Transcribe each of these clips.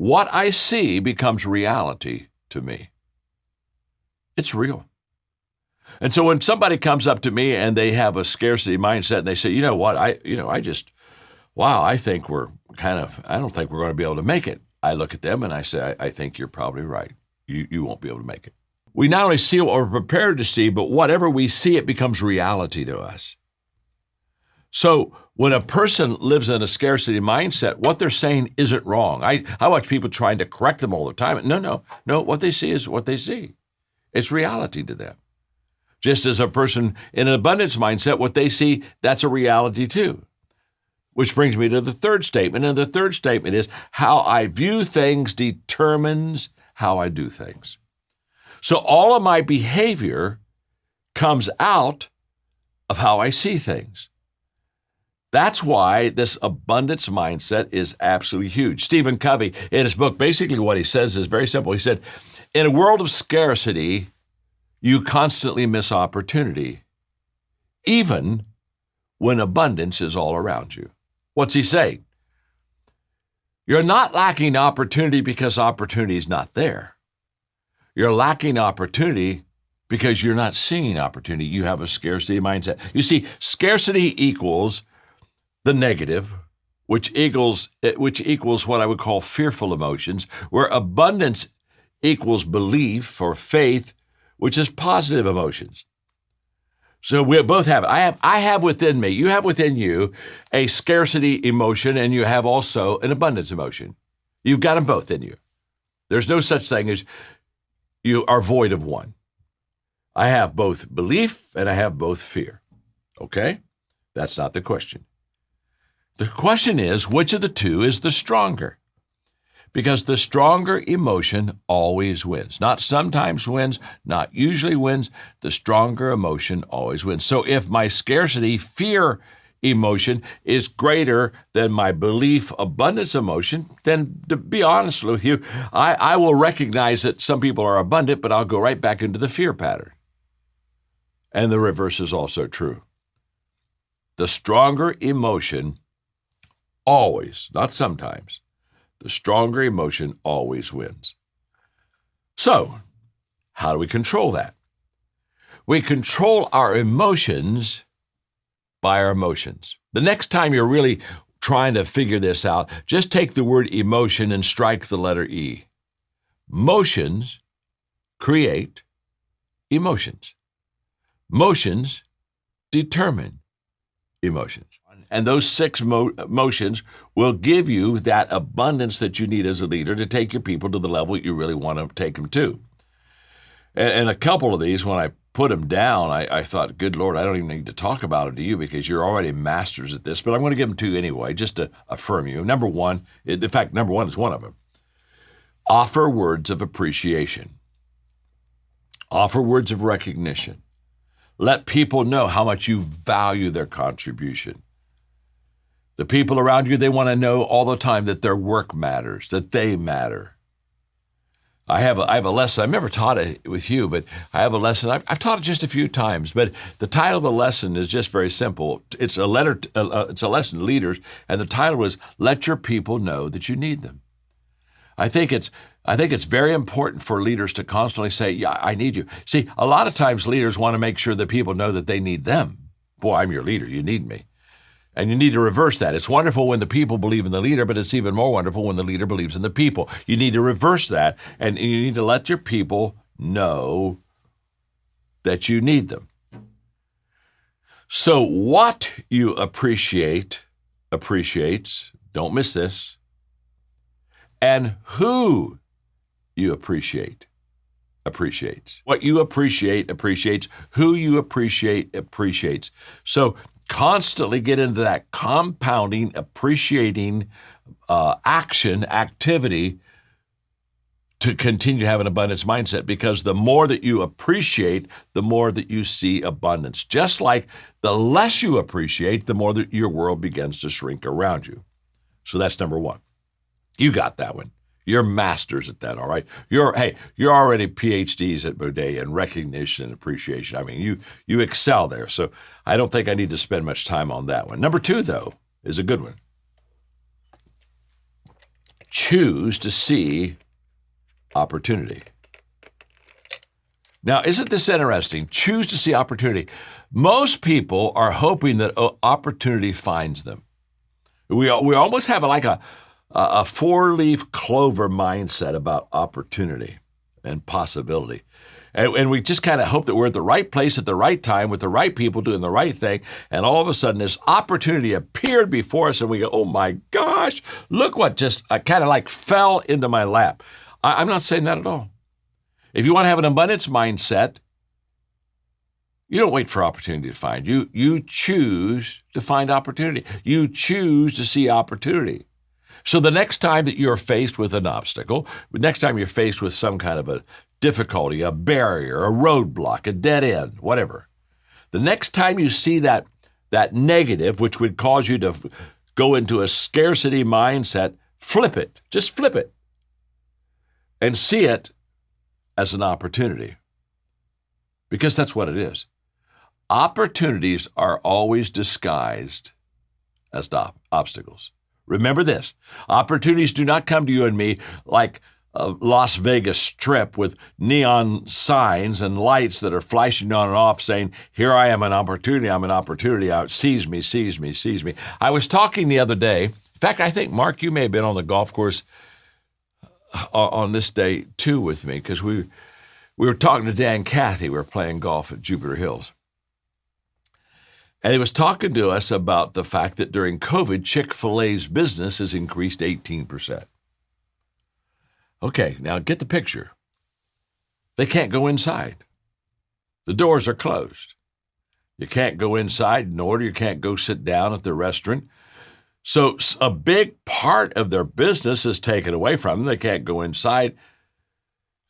what I see becomes reality to me. It's real. And so when somebody comes up to me and they have a scarcity mindset and they say, you know what, I think I don't think we're going to be able to make it. I look at them and I say, I think you're probably right. You won't be able to make it. We not only see what we're prepared to see, but whatever we see, it becomes reality to us. So when a person lives in a scarcity mindset, what they're saying isn't wrong. I watch people trying to correct them all the time. No. What they see is what they see. It's reality to them. Just as a person in an abundance mindset, what they see, that's a reality too. Which brings me to the third statement. And the third statement is how I view things determines how I do things. So all of my behavior comes out of how I see things. That's why this abundance mindset is absolutely huge. Stephen Covey, in his book, basically what he says is very simple. He said, in a world of scarcity, you constantly miss opportunity, even when abundance is all around you. What's he saying? You're not lacking opportunity because opportunity is not there. You're lacking opportunity because you're not seeing opportunity. You have a scarcity mindset. You see, scarcity equals the negative, which equals what I would call fearful emotions, where abundance equals belief or faith, which is positive emotions. So we both have it. I have within me, you have within you a scarcity emotion, and you have also an abundance emotion. You've got them both in you. There's no such thing as you are void of one. I have both belief and I have both fear. Okay? That's not the question. The question is, which of the two is the stronger? Because the stronger emotion always wins. Not sometimes wins, not usually wins. The stronger emotion always wins. So if my scarcity fear emotion is greater than my belief abundance emotion, then to be honest with you, I will recognize that some people are abundant, but I'll go right back into the fear pattern. And the reverse is also true. The stronger emotion always, not sometimes, the stronger emotion always wins. So, how do we control that? We control our emotions by our emotions. The next time you're really trying to figure this out, just take the word emotion and strike the letter E. Motions create emotions. Motions determine emotions. And those 6 motions will give you that abundance that you need as a leader to take your people to the level you really want to take them to. And a couple of these, when I put them down, I thought, good Lord, I don't even need to talk about it to you because you're already masters at this, but I'm going to give them to you anyway, just to affirm you. Number one is one of them. Offer words of appreciation. Offer words of recognition. Let people know how much you value their contribution. The people around you, they want to know all the time that their work matters, that they matter. I have a lesson. I've never taught it with you, but I have a lesson. I've taught it just a few times, but the title of the lesson is just very simple. It's a lesson to leaders, and the title is "Let Your People Know That You Need Them." I think it's very important for leaders to constantly say, "Yeah, I need you." See, a lot of times leaders want to make sure that people know that they need them. Boy, I'm your leader. You need me. And you need to reverse that. It's wonderful when the people believe in the leader, but it's even more wonderful when the leader believes in the people. You need to reverse that, and you need to let your people know that you need them. So what you appreciates, don't miss this, and who you appreciates. What you appreciate appreciates. Who you appreciate appreciates. So constantly get into that compounding, appreciating activity to continue to have an abundance mindset, because the more that you appreciate, the more that you see abundance. Just like the less you appreciate, the more that your world begins to shrink around you. So that's number one. You got that one. You're masters at that, all right? You're already PhDs at Baudet in recognition and appreciation. I mean, you excel there. So I don't think I need to spend much time on that one. Number two, though, is a good one. choose to see opportunity. Now, isn't this interesting? Choose to see opportunity. Most people are hoping that opportunity finds them. We almost have like a four-leaf clover mindset about opportunity and possibility. And we just kind of hope that we're at the right place at the right time with the right people doing the right thing. And all of a sudden, this opportunity appeared before us, and we go, oh my gosh, look what just kind of like fell into my lap. I'm not saying that at all. If you want to have an abundance mindset, you don't wait for opportunity to find you. You choose to find opportunity. You choose to see opportunity. So the next time that you're faced with an obstacle, the next time you're faced with some kind of a difficulty, a barrier, a roadblock, a dead end, whatever, the next time you see that negative, which would cause you to go into a scarcity mindset, flip it. Just flip it and see it as an opportunity, because that's what it is. Opportunities are always disguised as obstacles. Remember this, opportunities do not come to you and me like a Las Vegas strip with neon signs and lights that are flashing on and off saying, here I am, an opportunity, I'm an opportunity, seize me, seize me, seize me. I was talking the other day, in fact, I think, Mark, you may have been on the golf course on this day too with me, because we were talking to Dan Cathy. We were playing golf at Jupiter Hills. And he was talking to us about the fact that during COVID, Chick-fil-A's business has increased 18%. Okay, now get the picture. They can't go inside. The doors are closed. You can't go inside, nor you can't go sit down at the restaurant. So a big part of their business is taken away from them. They can't go inside.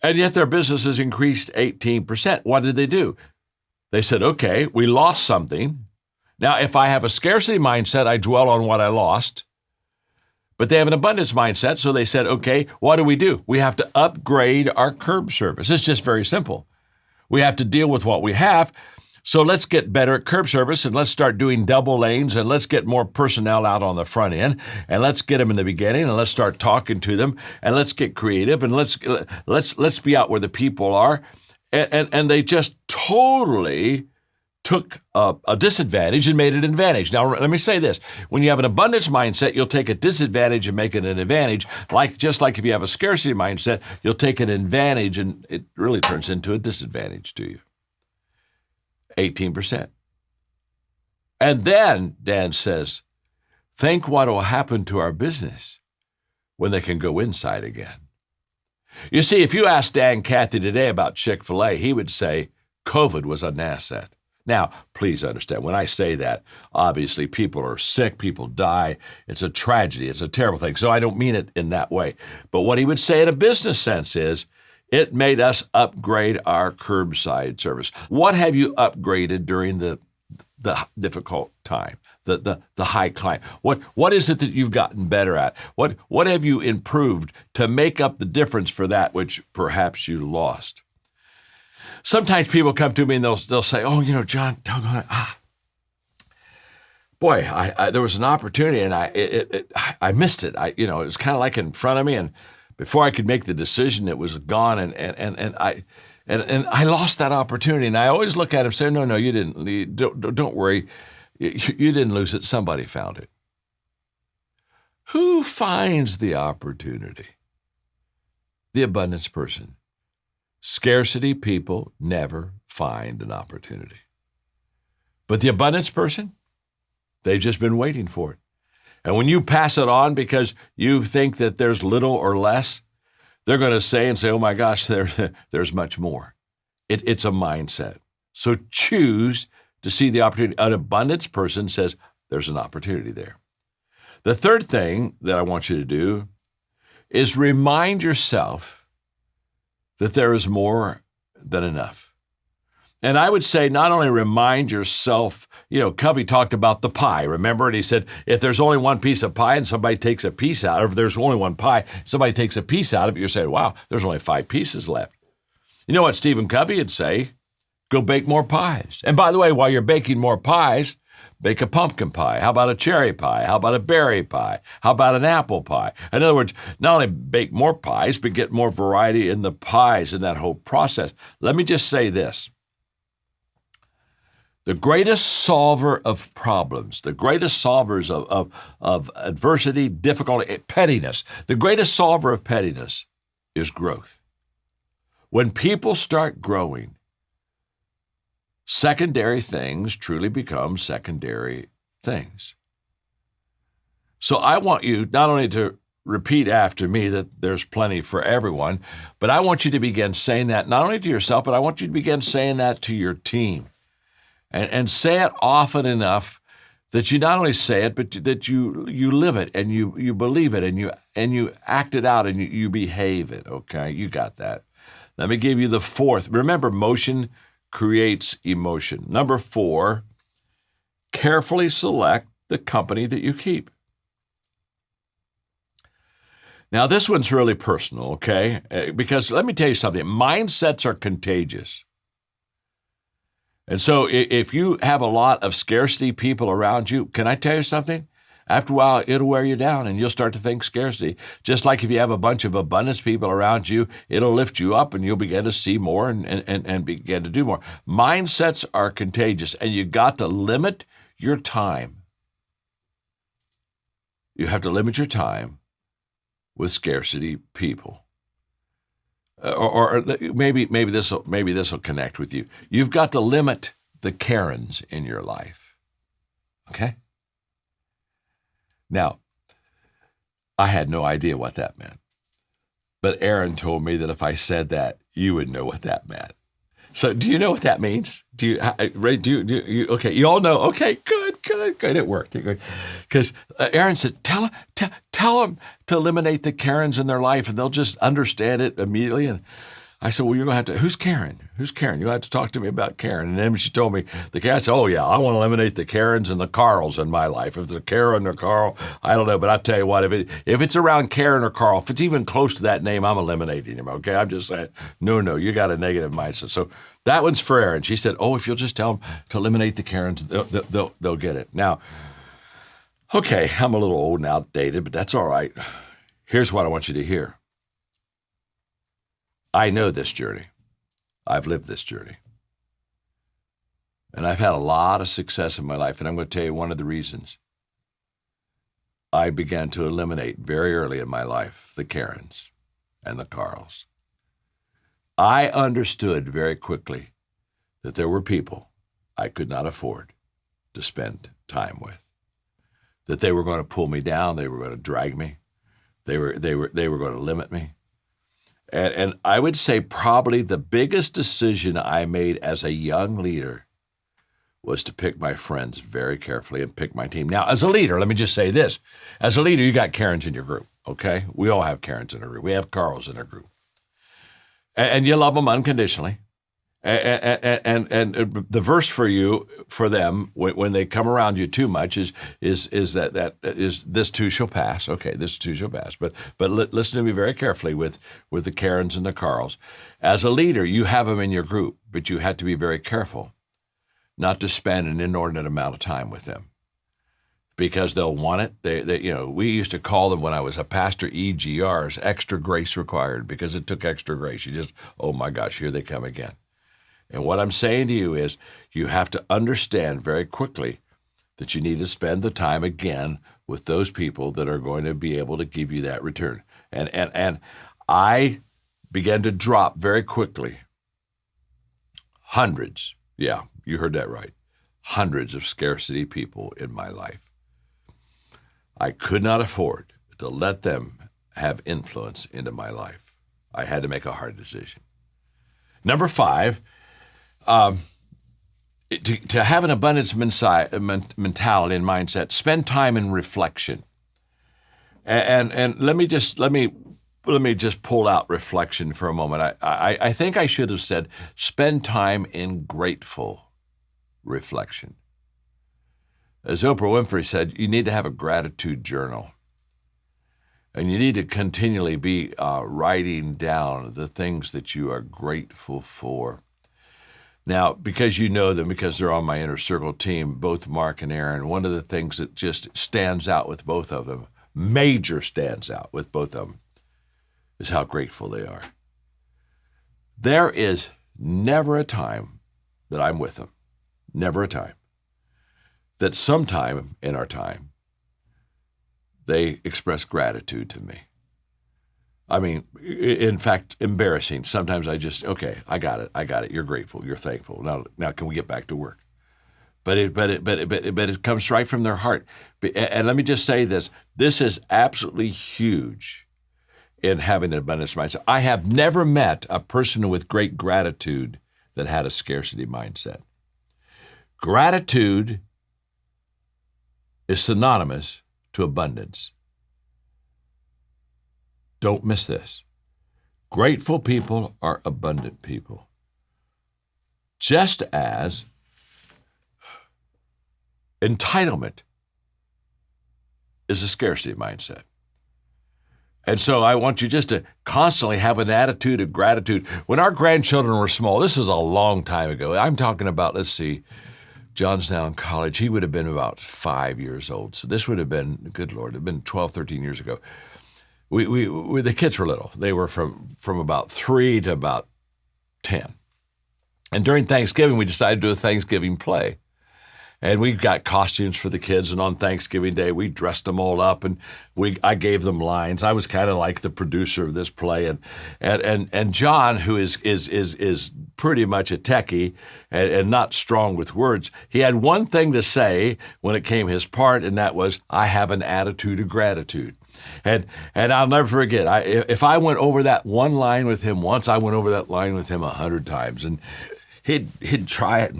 And yet their business has increased 18%. What did they do? They said, okay, we lost something. Now, if I have a scarcity mindset, I dwell on what I lost. But they have an abundance mindset, so they said, okay, what do? We have to upgrade our curb service. It's just very simple. We have to deal with what we have, so let's get better at curb service, and let's start doing double lanes, and let's get more personnel out on the front end, and let's get them in the beginning, and let's start talking to them, and let's get creative, and let's be out where the people are. And they just totally took a disadvantage and made it an advantage. Now, let me say this. When you have an abundance mindset, you'll take a disadvantage and make it an advantage. Just like if you have a scarcity mindset, you'll take an advantage and it really turns into a disadvantage to you. 18%. And then Dan says, think what will happen to our business when they can go inside again. You see, if you ask Dan Cathy today about Chick-fil-A, he would say COVID was an asset. Now, please understand, when I say that, obviously people are sick, people die. It's a tragedy. It's a terrible thing. So I don't mean it in that way. But what he would say in a business sense is, it made us upgrade our curbside service. What have you upgraded during the difficult time, the high climb? What is it that you've gotten better at? What have you improved to make up the difference for that which perhaps you lost? Sometimes people come to me and they'll say, oh, John, boy, there was an opportunity and I missed it. It was kind of like in front of me, and before I could make the decision, it was gone, and I lost that opportunity. And I always look at him and say, no, you didn't. Don't worry, you didn't lose it. Somebody found it. Who finds the opportunity? The abundance person. Scarcity people never find an opportunity. But the abundance person, they've just been waiting for it. And when you pass it on because you think that there's little or less, they're going to say, oh my gosh, there's much more. It's a mindset. So choose to see the opportunity. An abundance person says there's an opportunity there. The third thing that I want you to do is remind yourself that there is more than enough. And I would say not only remind yourself, Covey talked about the pie, remember? And he said, if there's only one piece of pie and somebody takes a piece out, or if there's only one pie, somebody takes a piece out of it, you're saying, wow, there's only 5 pieces left. You know what Stephen Covey would say? Go bake more pies. And by the way, while you're baking more pies, Bake a pumpkin pie. How about a cherry pie? How about a berry pie? How about an apple pie? In other words, not only bake more pies, but get more variety in the pies in that whole process. Let me just say this. The greatest solver of problems, the greatest solvers of adversity, difficulty, pettiness, the greatest solver of pettiness is growth. When people start growing, secondary things truly become secondary things. So I want you not only to repeat after me that there's plenty for everyone, but I want you to begin saying that not only to yourself, but I want you to begin saying that to your team. And say it often enough that you not only say it, but that you live it and you believe it and you act it out and you behave it. Okay, you got that. Let me give you the fourth. Remember, motion creates emotion. Number 4, carefully select the company that you keep. Now, this one's really personal, okay? Because let me tell you something. Mindsets are contagious. And so if you have a lot of scarcity people around you, can I tell you something? After a while, it'll wear you down and you'll start to think scarcity. Just like if you have a bunch of abundance people around you, it'll lift you up and you'll begin to see more and begin to do more. Mindsets are contagious and you got to limit your time. You have to limit your time with scarcity people. Or maybe this will connect with you. You've got to limit the Karens in your life. Okay? Now, I had no idea what that meant. But Aaron told me that if I said that, you would know what that meant. So do you know what that means? Ray, okay, you all know. Okay, good. It worked. Because Aaron said, tell them to eliminate the Karens in their life and they'll just understand it immediately. And I said, well, you're going to have to, who's Karen? You're going to have to talk to me about Karen. And then she told me, I said, oh yeah, I want to eliminate the Karens and the Carls in my life. If they're Karen or Carl, I don't know. But I'll tell you what, if it's around Karen or Carl, if it's even close to that name, I'm eliminating him, okay? I'm just saying, no, you got a negative mindset. So that one's for Aaron. She said, oh, if you'll just tell them to eliminate the Karens, they'll get it. Now, okay, I'm a little old and outdated, but that's all right. Here's what I want you to hear. I know this journey. I've lived this journey. And I've had a lot of success in my life. And I'm going to tell you one of the reasons. I began to eliminate very early in my life the Karens and the Carls. I understood very quickly that there were people I could not afford to spend time with. That they were going to pull me down. They were going to drag me. They were going to limit me. And I would say probably the biggest decision I made as a young leader was to pick my friends very carefully and pick my team. Now, as a leader, let me just say this. As a leader, you got Karens in your group, okay? We all have Karens in our group. We have Carls in our group. And you love them unconditionally. And the verse for them, when they come around you too much, is that this too shall pass. Okay, this too shall pass. But listen to me very carefully with the Karens and the Carls. As a leader, you have them in your group, but you have to be very careful not to spend an inordinate amount of time with them, because they'll want it. They we used to call them, when I was a pastor, EGRs, extra grace required, because it took extra grace. You just, oh my gosh, here they come again. And what I'm saying to you is you have to understand very quickly that you need to spend the time again with those people that are going to be able to give you that return. And I began to drop very quickly hundreds, yeah, you heard that right, hundreds of scarcity people in my life. I could not afford to let them have influence into my life. I had to make a hard decision. Number 5, to have an abundance mentality and mindset, spend time in reflection. And let me just pull out reflection for a moment. I think I should have said spend time in grateful reflection. As Oprah Winfrey said, you need to have a gratitude journal. And you need to continually be writing down the things that you are grateful for. Now, because you know them, because they're on my inner circle team, both Mark and Aaron, one of the things that just stands out with both of them, major stands out with both of them, is how grateful they are. There is never a time that I'm with them, never a time, that sometime in our time, they express gratitude to me. I mean, in fact, embarrassing. Sometimes I just, okay, I got it. You're grateful. You're thankful. Now can we get back to work? But it comes right from their heart. And let me just say this. This is absolutely huge in having an abundance mindset. I have never met a person with great gratitude that had a scarcity mindset. Gratitude is synonymous to abundance. Don't miss this. Grateful people are abundant people. Just as entitlement is a scarcity mindset. And so I want you just to constantly have an attitude of gratitude. When our grandchildren were small, this is a long time ago. I'm talking about, let's see, John's now in college. He would have been about 5 years old. So this would have been, good Lord, it had been 12, 13 years ago. We the kids were little. They were from about 3 to about 10. And during Thanksgiving, we decided to do a Thanksgiving play. And we got costumes for the kids, and on Thanksgiving Day, we dressed them all up, and I gave them lines. I was kind of like the producer of this play, and John, who is pretty much a techie and not strong with words, he had one thing to say when it came his part, and that was, "I have an attitude of gratitude." And I'll never forget, if I went over that one line with him once, I went over that line with him 100 times, and he'd try it,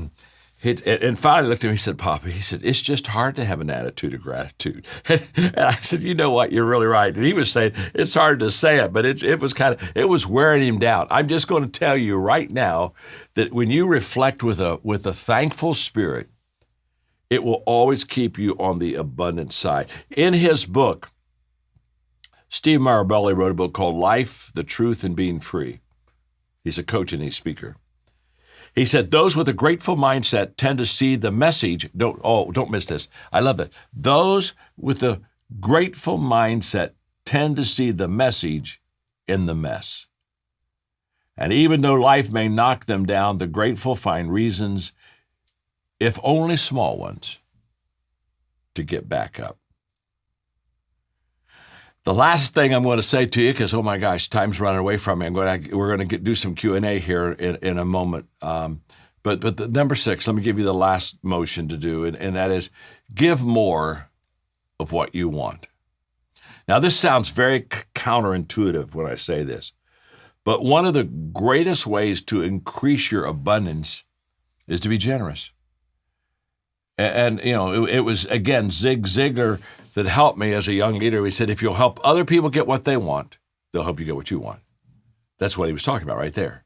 and finally looked at me and said, "Papa," he said, "it's just hard to have an attitude of gratitude." And I said, "You know what? You're really right." And he was saying, "It's hard to say it, but it was wearing him down." I'm just going to tell you right now that when you reflect with a thankful spirit, it will always keep you on the abundant side. In his book, Steve Marabelli wrote a book called Life, the Truth, and Being Free. He's a coach and a speaker. He said, those with a grateful mindset tend to see the message. Don't miss this. I love that. Those with a grateful mindset tend to see the message in the mess. And even though life may knock them down, the grateful find reasons, if only small ones, to get back up. The last thing I'm going to say to you, because, oh my gosh, time's running away from me. We're going to do some Q&A here in a moment. But the number 6, let me give you the last motion to do, and that is give more of what you want. Now, this sounds very counterintuitive when I say this, but one of the greatest ways to increase your abundance is to be generous. And you know, it was, again, Zig Ziglar that helped me as a young leader. He said, if you'll help other people get what they want, they'll help you get what you want. That's what he was talking about right there.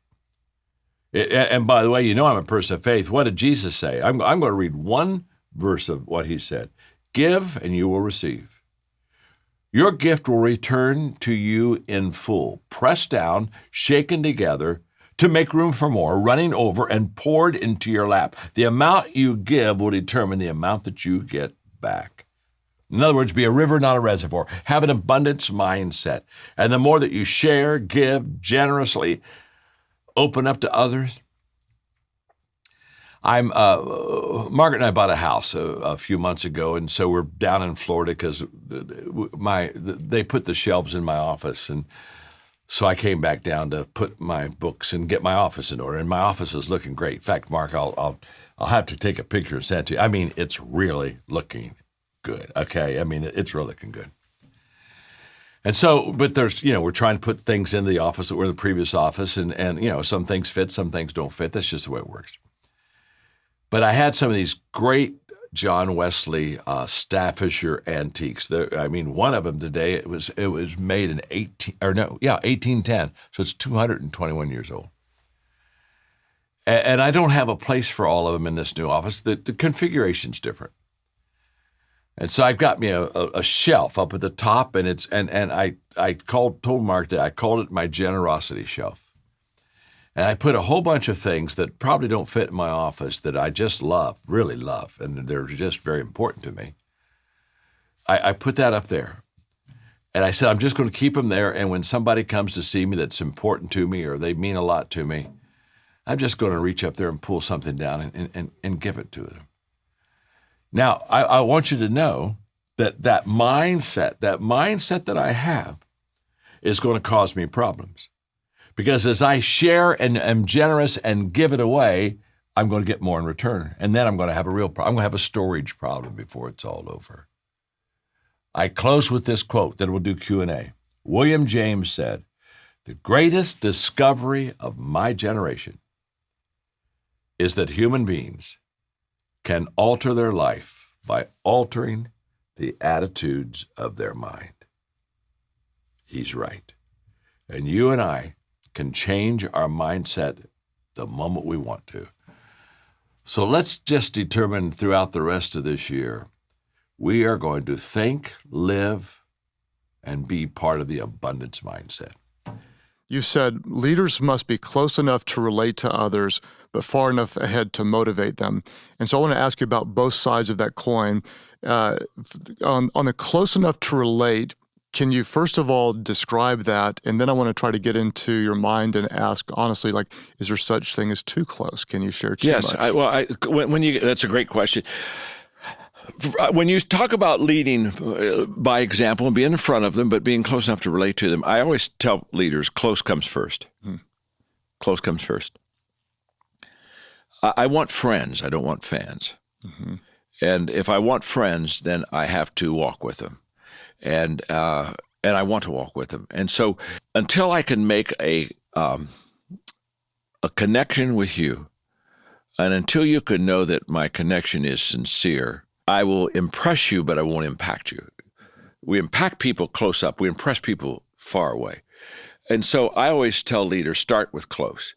And by the way, you know I'm a person of faith. What did Jesus say? I'm going to read one verse of what he said. Give and you will receive. Your gift will return to you in full, pressed down, shaken together, to make room for more, running over and poured into your lap. The amount you give will determine the amount that you get back. In other words, be a river, not a reservoir. Have an abundance mindset. And the more that you share, give generously, open up to others. Margaret and I bought a house a few months ago, and so we're down in Florida because they put the shelves in my office, and so I came back down to put my books and get my office in order, and my office is looking great. In fact, Mark, I'll have to take a picture and send it to you. I mean, it's really looking good. Okay, I mean, it's really looking good. And so, but there's, we're trying to put things into the office that were in the previous office, and some things fit, some things don't fit. That's just the way it works. But I had some of these great John Wesley Staffordshire antiques. One of them today, it was made in 1810. So it's 221 years old. And I don't have a place for all of them in this new office. The configuration's different. And so I've got me a shelf up at the top, and I told Mark that I called it my generosity shelf. And I put a whole bunch of things that probably don't fit in my office that I just love, really love, and they're just very important to me. I put that up there. And I said, I'm just going to keep them there. And when somebody comes to see me that's important to me or they mean a lot to me, I'm just going to reach up there and pull something down and give it to them. Now, I want you to know that mindset that I have is going to cause me problems. Because as I share and am generous and give it away, I'm going to get more in return. And then I'm going to have a real problem. I'm going to have a storage problem before it's all over. I close with this quote, then we'll do Q&A. William James said, "The greatest discovery of my generation is that human beings can alter their life by altering the attitudes of their mind." He's right. And you and I can change our mindset the moment we want to. So let's just determine throughout the rest of this year, we are going to think, live, and be part of the abundance mindset. You said leaders must be close enough to relate to others, but far enough ahead to motivate them. And so I want to ask you about both sides of that coin. On the close enough to relate, can you first of all describe that? And then I want to try to get into your mind and ask honestly, like, is there such thing as too close? Can you share too much? Yes, that's a great question. When you talk about leading by example and being in front of them, but being close enough to relate to them, I always tell leaders, close comes first. Close comes first. I want friends. I don't want fans. Mm-hmm. And if I want friends, then I have to walk with them. And I want to walk with them. And so until I can make a connection with you, and until you can know that my connection is sincere, I will impress you, but I won't impact you. We impact people close up. We impress people far away. And so I always tell leaders, start with close.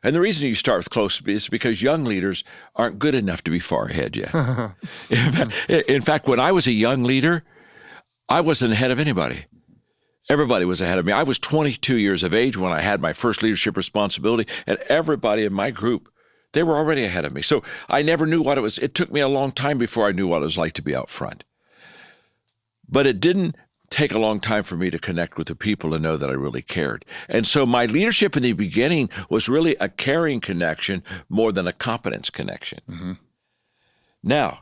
And the reason you start with close is because young leaders aren't good enough to be far ahead yet. In fact, when I was a young leader, I wasn't ahead of anybody. Everybody was ahead of me. I was 22 years of age when I had my first leadership responsibility, and everybody in my group, they were already ahead of me. So I never knew what it was. It took me a long time before I knew what it was like to be out front. But it didn't take a long time for me to connect with the people and know that I really cared. And so my leadership in the beginning was really a caring connection more than a competence connection. Mm-hmm. Now,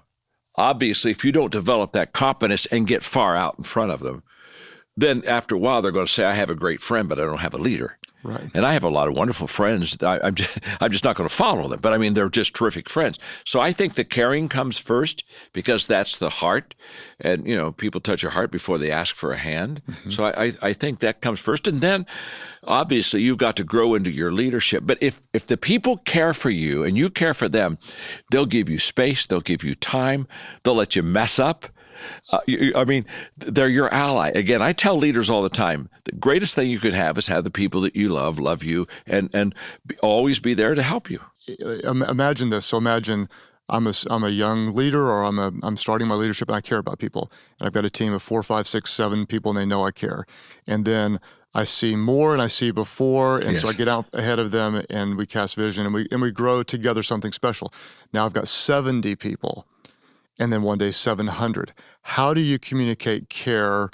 obviously, if you don't develop that competence and get far out in front of them, then after a while, they're going to say, I have a great friend, but I don't have a leader. Right. And I have a lot of wonderful friends. I'm just not going to follow them. But I mean, they're just terrific friends. So I think the caring comes first because that's the heart. And, people touch your heart before they ask for a hand. Mm-hmm. So I think that comes first. And then, obviously, you've got to grow into your leadership. But if the people care for you and you care for them, they'll give you space. They'll give you time. They'll let you mess up. They're your ally. Again, I tell leaders all the time, the greatest thing you could have is have the people that you love you, and always be there to help you. Imagine this. So imagine I'm a young leader, or I'm starting my leadership, and I care about people. And I've got a team of 4, 5, 6, 7 people, and they know I care. And then I see more, and I see before, and so I get out ahead of them, and we cast vision, and we grow together something special. Now I've got 70 people. And then one day 700. How do you communicate care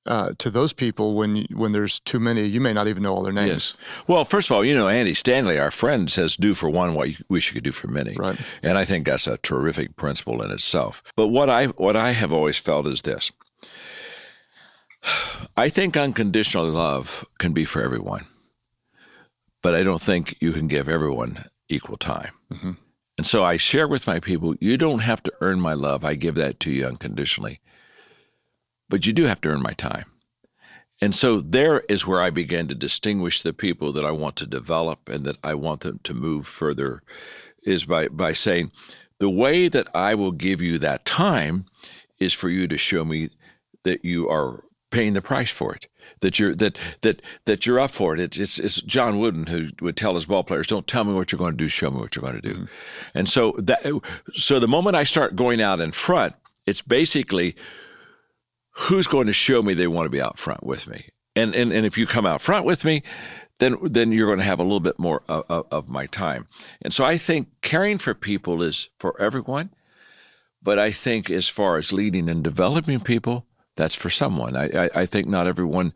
to those people when there's too many? You may not even know all their names. Yes. Well, first of all, Andy Stanley, our friend, says do for one what you wish you could do for many. Right. And I think that's a terrific principle in itself. But what I have always felt is this. I think unconditional love can be for everyone. But I don't think you can give everyone equal time. Mm-hmm. And so I share with my people, you don't have to earn my love. I give that to you unconditionally. But you do have to earn my time. And so there is where I began to distinguish the people that I want to develop and that I want them to move further, is by saying, the way that I will give you that time is for you to show me that you are paying the price for it, that you're up for it. It's John Wooden who would tell his ball players, don't tell me what you're going to do, show me what you're going to do. Mm-hmm. And so the moment I start going out in front, it's basically who's going to show me they want to be out front with me. And if you come out front with me, then you're going to have a little bit more of my time. And so I think caring for people is for everyone. But I think as far as leading and developing people, that's for someone. I think not everyone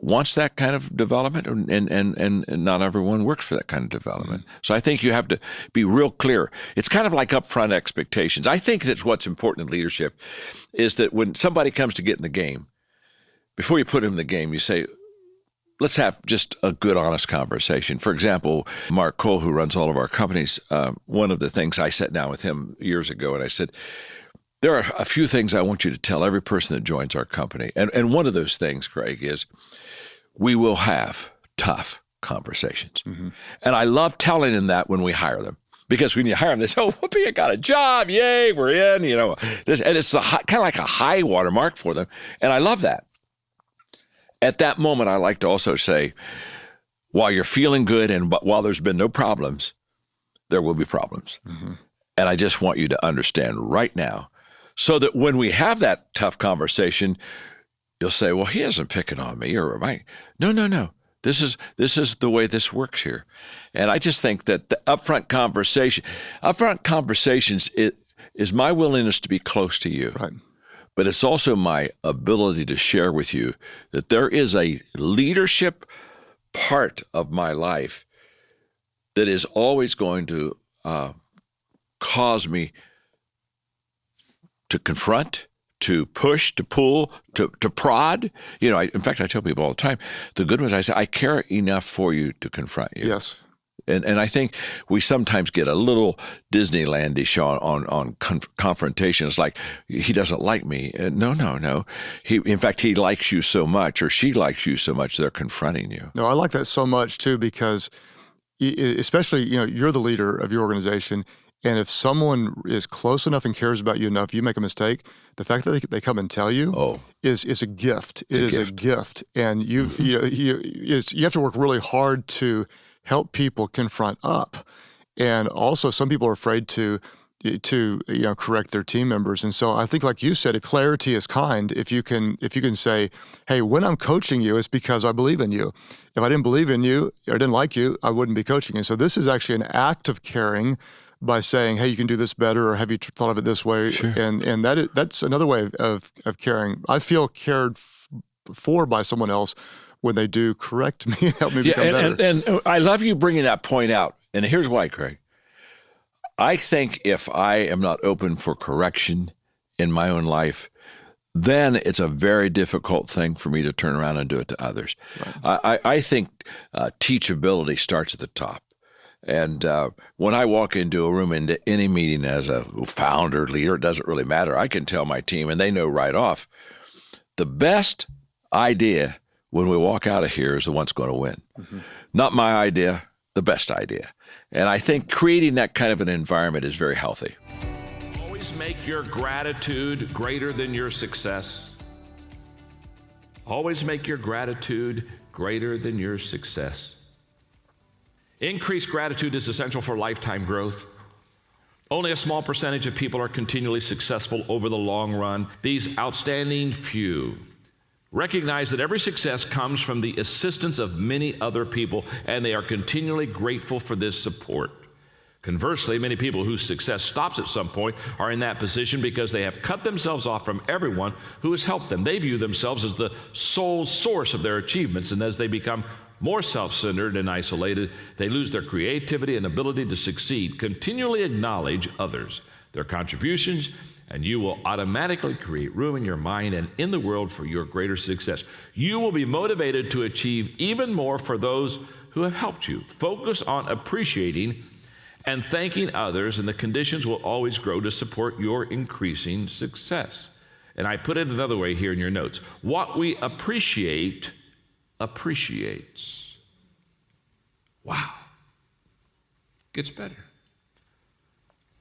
wants that kind of development, and not everyone works for that kind of development. So I think you have to be real clear. It's kind of like upfront expectations. I think that's what's important in leadership is that when somebody comes to get in the game, before you put them in the game, you say, let's have just a good, honest conversation. For example, Mark Cole, who runs all of our companies, one of the things I sat down with him years ago, and I said, there are a few things I want you to tell every person that joins our company. And one of those things, Craig, is we will have tough conversations. Mm-hmm. And I love telling them that when we hire them. Because when you hire them, they say, oh, whoopee, I got a job. Yay, we're in. And it's kind of like a high water mark for them. And I love that. At that moment, I like to also say, while you're feeling good and while there's been no problems, there will be problems. Mm-hmm. And I just want you to understand right now, so that when we have that tough conversation, you'll say, well, he isn't picking on me, or am I? No. This is the way this works here. And I just think that the upfront conversations is my willingness to be close to you. Right. But it's also my ability to share with you that there is a leadership part of my life that is always going to cause me to confront, to push, to pull, to prod. In fact, I tell people all the time, the good ones, I say, I care enough for you to confront you. Yes. And I think we sometimes get a little Disneylandish on confrontation. It's like, he doesn't like me. No. In fact, he likes you so much, or she likes you so much, they're confronting you. No, I like that so much too, because especially, you're the leader of your organization. And if someone is close enough and cares about you enough, you make a mistake, the fact that they come and tell you is a gift. It is a gift. And you have to work really hard to help people confront up. And also some people are afraid to correct their team members. And so I think, like you said, if clarity is kind, if you can say, hey, when I'm coaching you, it's because I believe in you. If I didn't believe in you or didn't like you, I wouldn't be coaching you. So this is actually an act of caring by saying, hey, you can do this better, or have you thought of it this way? Sure. And that's another way of caring. I feel cared for by someone else when they do correct me and help me become better. And I love you bringing that point out. And here's why, Craig. I think if I am not open for correction in my own life, then it's a very difficult thing for me to turn around and do it to others. Right. I think teachability starts at the top. And when I walk into a room, into any meeting as a founder, leader, it doesn't really matter. I can tell my team, and they know right off, the best idea when we walk out of here is the one that's going to win. Mm-hmm. Not my idea, the best idea. And I think creating that kind of an environment is very healthy. Always make your gratitude greater than your success. Always make your gratitude greater than your success. Increased gratitude is essential for lifetime growth. Only a small percentage of people are continually successful over the long run. These outstanding few recognize that every success comes from the assistance of many other people, and they are continually grateful for this support. Conversely, many people whose success stops at some point are in that position because they have cut themselves off from everyone who has helped them. They view themselves as the sole source of their achievements, and as they become more self-centered and isolated, they lose their creativity and ability to succeed. Continually acknowledge others, their contributions, and you will automatically create room in your mind and in the world for your greater success. You will be motivated to achieve even more for those who have helped you. Focus on appreciating and thanking others, and the conditions will always grow to support your increasing success. And I put it another way here in your notes. What we appreciate appreciates. Wow. Gets better.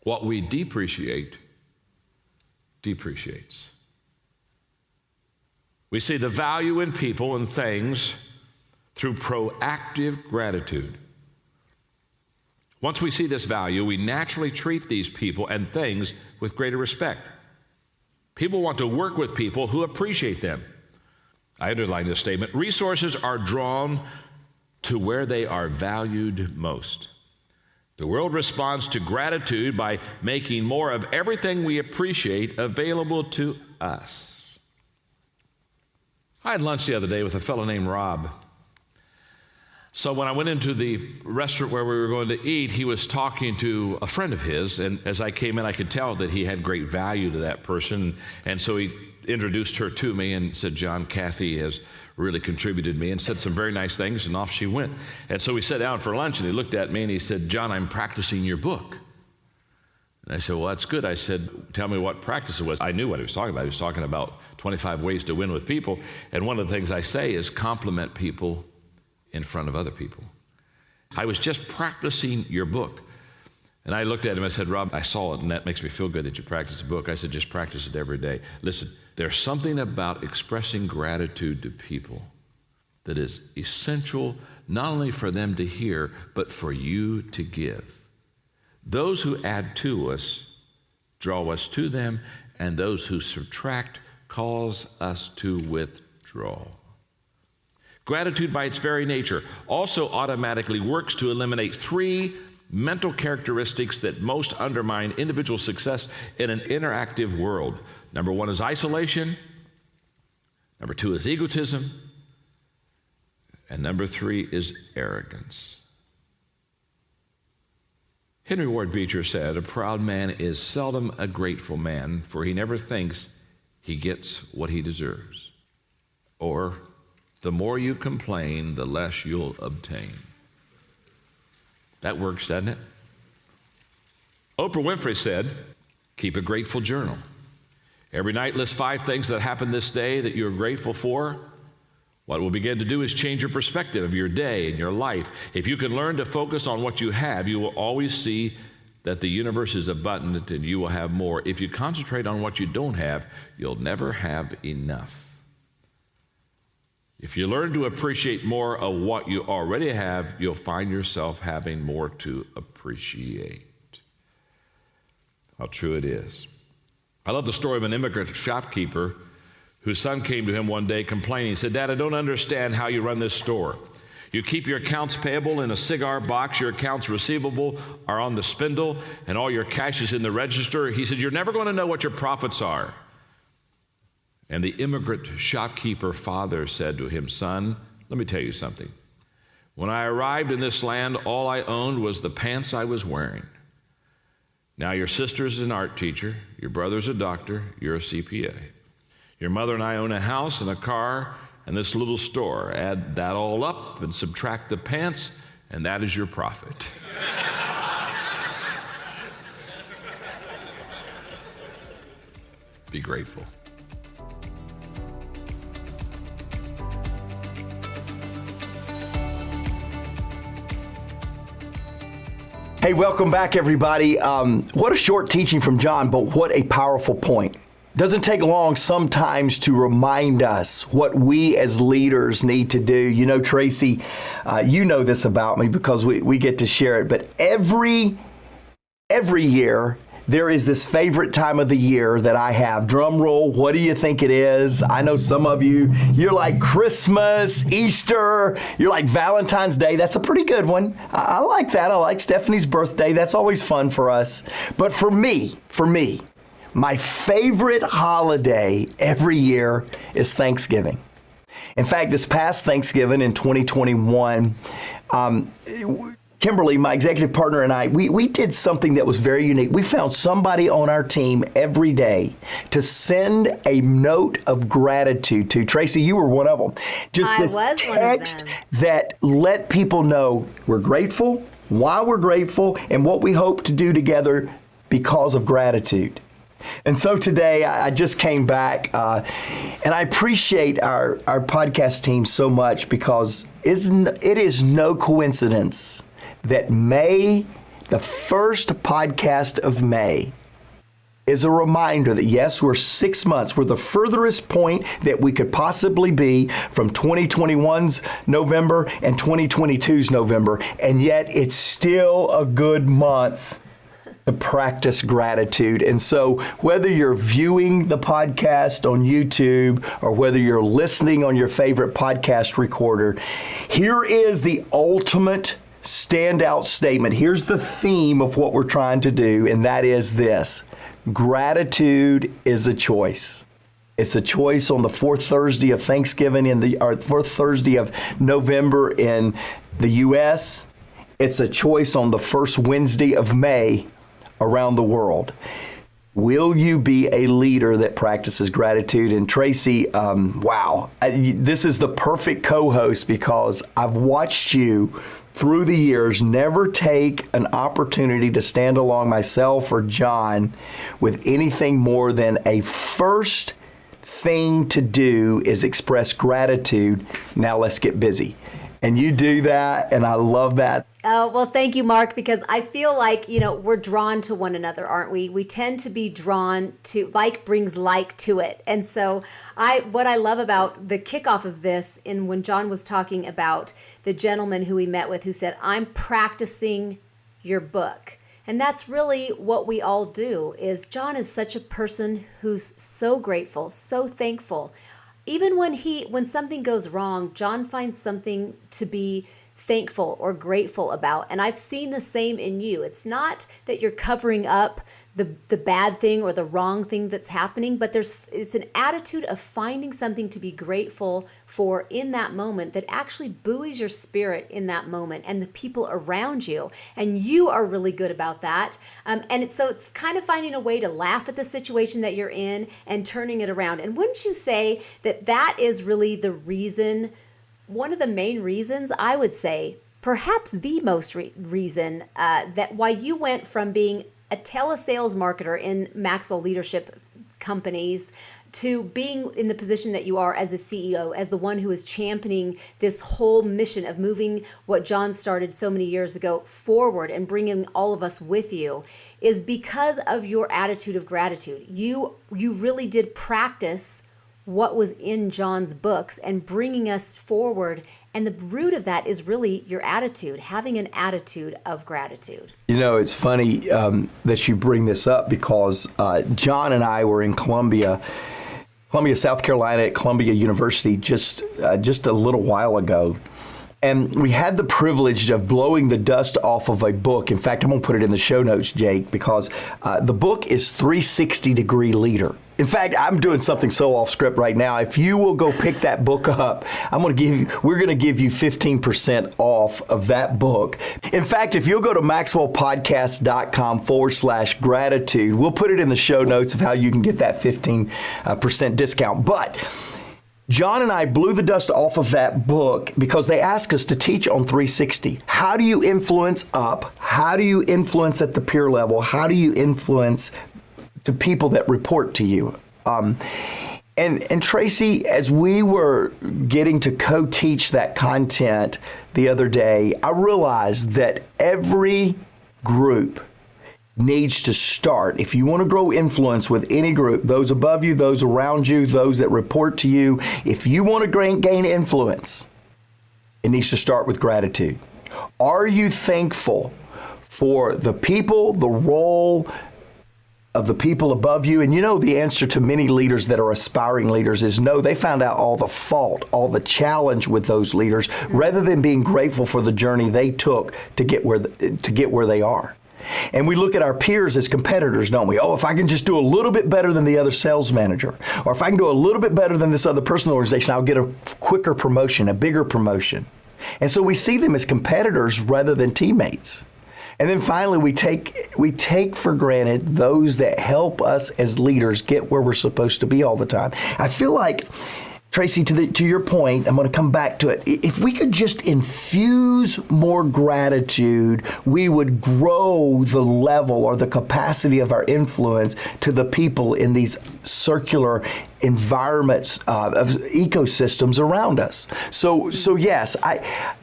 What we depreciate depreciates. We see the value in people and things through proactive gratitude. Once we see this value, we naturally treat these people and things with greater respect. People want to work with people who appreciate them. I underline this statement. Resources are drawn to where they are valued most. The world responds to gratitude by making more of everything we appreciate available to us. I had lunch the other day with a fellow named Rob. So when I went into the restaurant where we were going to eat, he was talking to a friend of his, and as I came in, I could tell that he had great value to that person, and so he introduced her to me and said, John, Kathy has really contributed to me, and said some very nice things, and off she went. And so we sat down for lunch, and he looked at me and he said, John, I'm practicing your book. And I said, well, that's good. I said, tell me what practice it was. I knew what he was talking about. He was talking about 25 ways to win with people, and one of the things I say is compliment people in front of other people. I was just practicing your book. And I looked at him, I said, Rob, I saw it, and that makes me feel good that you practice the book. I said, just practice it every day. Listen, there's something about expressing gratitude to people that is essential, not only for them to hear, but for you to give. Those who add to us draw us to them, and those who subtract cause us to withdraw. Gratitude by its very nature also automatically works to eliminate three mental characteristics that most undermine individual success in an interactive world. Number one is isolation. Number two is egotism. And number three is arrogance. Henry Ward Beecher said, a proud man is seldom a grateful man, for he never thinks he gets what he deserves. Or, the more you complain, the less you'll obtain. That works, doesn't it? Oprah Winfrey said, keep a grateful journal. Every night list 5 things that happened this day that you're grateful for. What it will begin to do is change your perspective of your day and your life. If you can learn to focus on what you have, you will always see that the universe is abundant and you will have more. If you concentrate on what you don't have, you'll never have enough. If you learn to appreciate more of what you already have, you'll find yourself having more to appreciate. How true it is. I love the story of an immigrant shopkeeper whose son came to him one day complaining. He said, Dad, I don't understand how you run this store. You keep your accounts payable in a cigar box, your accounts receivable are on the spindle, and all your cash is in the register. He said, you're never going to know what your profits are. And the immigrant shopkeeper father said to him, son, let me tell you something. When I arrived in this land, all I owned was the pants I was wearing. Now your sister is an art teacher, your brother's a doctor, you're a CPA. Your mother and I own a house and a car and this little store. Add that all up and subtract the pants, and that is your profit. Be grateful. Hey, welcome back, everybody. What a short teaching from John, but what a powerful point. Doesn't take long sometimes to remind us what we as leaders need to do. You know, Tracy, you know this about me because we get to share it, but every year, there is this favorite time of the year that I have. Drum roll, what do you think it is? I know some of you, you're like Christmas, Easter, you're like Valentine's Day. That's a pretty good one. I like that. I like Stephanie's birthday. That's always fun for us. But for me, my favorite holiday every year is Thanksgiving. In fact, this past Thanksgiving in 2021, Kimberly, my executive partner, and I, we did something that was very unique. We found somebody on our team every day to send a note of gratitude to. Tracy, you were one of them. Just this text that let people know we're grateful, why we're grateful, and what we hope to do together because of gratitude. And so today I just came back and I appreciate our podcast team so much because it is no coincidence that May, the first podcast of May, is a reminder that yes, we're 6 months. We're the furthest point that we could possibly be from 2021's November and 2022's November, and yet it's still a good month to practice gratitude. And so whether you're viewing the podcast on YouTube or whether you're listening on your favorite podcast recorder, here is the ultimate standout statement. Here's the theme of what we're trying to do, and that is this: gratitude is a choice. It's a choice on the fourth Thursday of Thanksgiving or fourth Thursday of November in the U.S. It's a choice on the first Wednesday of May around the world. Will you be a leader that practices gratitude? And Tracy, wow, this is the perfect co-host because I've watched you through the years never take an opportunity to stand along myself or John with anything more than a first thing to do is express gratitude. Now let's get busy. And you do that, and I love that. Oh, well, thank you, Mark, because I feel like, we're drawn to one another, aren't we? We tend to be drawn to, like brings like to it. And so what I love about the kickoff of this, and when John was talking about the gentleman who we met with who said, I'm practicing your book. And that's really what we all do. Is John is such a person who's so grateful, so thankful. Even when something goes wrong, John finds something to be thankful or grateful about. And I've seen the same in you. It's not that you're covering up the bad thing or the wrong thing that's happening, but it's an attitude of finding something to be grateful for in that moment that actually buoys your spirit in that moment and the people around you. And you are really good about that. So it's kind of finding a way to laugh at the situation that you're in and turning it around. And wouldn't you say that is really the reason, one of the main reasons, I would say, perhaps the most reason that why you went from being a telesales marketer in Maxwell Leadership companies to being in the position that you are as the CEO, as the one who is championing this whole mission of moving what John started so many years ago forward and bringing all of us with you, is because of your attitude of gratitude. You really did practice what was in John's books and bringing us forward. And the root of that is really your attitude, having an attitude of gratitude. It's funny that you bring this up because John and I were in Columbia, South Carolina at Columbia University just a little while ago. And we had the privilege of blowing the dust off of a book. In fact, I'm going to put it in the show notes, Jake, because the book is 360 Degree Leader. In fact, I'm doing something so off script right now. If you will go pick that book up, we're going to give you 15% off of that book. In fact, if you'll go to maxwellpodcast.com/gratitude, we'll put it in the show notes of how you can get that 15% discount. But John and I blew the dust off of that book because they asked us to teach on 360. How do you influence up? How do you influence at the peer level? How do you influence to people that report to you? And Tracy, as we were getting to co-teach that content the other day, I realized that every group needs to start. If you want to grow influence with any group, those above you, those around you, those that report to you, if you want to gain influence, it needs to start with gratitude. Are you thankful for the people, the role of the people above you? And the answer to many leaders that are aspiring leaders is no. They found out all the fault, all the challenge with those leaders, rather than being grateful for the journey they took to get where they are. And we look at our peers as competitors, don't we? Oh, if I can just do a little bit better than the other sales manager, or if I can do a little bit better than this other person in the organization, I'll get a quicker promotion, a bigger promotion. And so we see them as competitors rather than teammates. And then finally, we take for granted those that help us as leaders get where we're supposed to be all the time. I feel like, Tracy, to your point, I'm going to come back to it. If we could just infuse more gratitude, we would grow the level or the capacity of our influence to the people in these circular environments of ecosystems around us. So yes,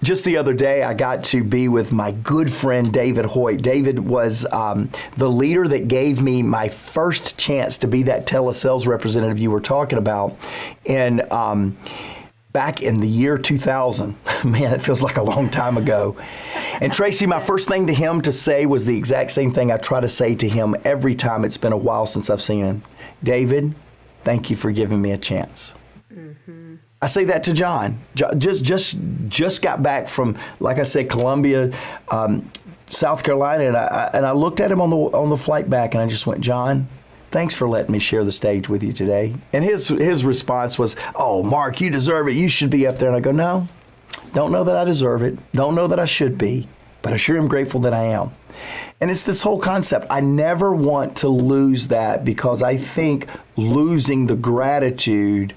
just the other day I got to be with my good friend David Hoyt. David was the leader that gave me my first chance to be that telesales representative you were talking about. And back in the year 2000. Man, it feels like a long time ago. And Tracy, my first thing to him to say was the exact same thing I try to say to him every time it's been a while since I've seen him. David, thank you for giving me a chance. Mm-hmm. I say that to John. Just got back from, like I said, Columbia, South Carolina, and I looked at him on the flight back, and I just went, John, thanks for letting me share the stage with you today. And his response was, oh, Mark, you deserve it. You should be up there. And I go, no, don't know that I deserve it. Don't know that I should be, but I sure am grateful that I am. And it's this whole concept. I never want to lose that, because I think losing the gratitude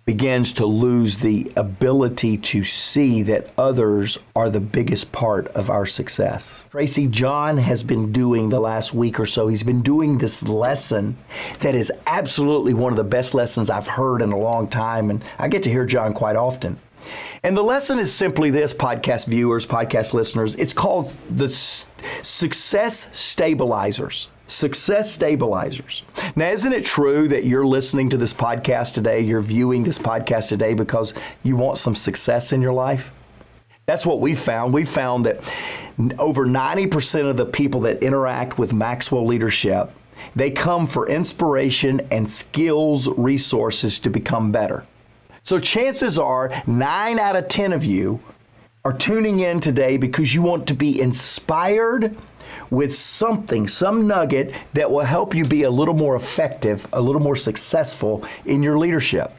begins to lose the ability to see that others are the biggest part of our success. Tracy, John has been doing the last week or so, he's been doing this lesson that is absolutely one of the best lessons I've heard in a long time, and I get to hear John quite often. And the lesson is simply this, podcast viewers, podcast listeners. It's called the Success Stabilizers. Success Stabilizers. Now, isn't it true that you're listening to this podcast today, you're viewing this podcast today because you want some success in your life? That's what we found. We found that over 90% of the people that interact with Maxwell Leadership, they come for inspiration and skills resources to become better. So chances are 9 out of 10 of you are tuning in today because you want to be inspired with something, some nugget that will help you be a little more effective, a little more successful in your leadership.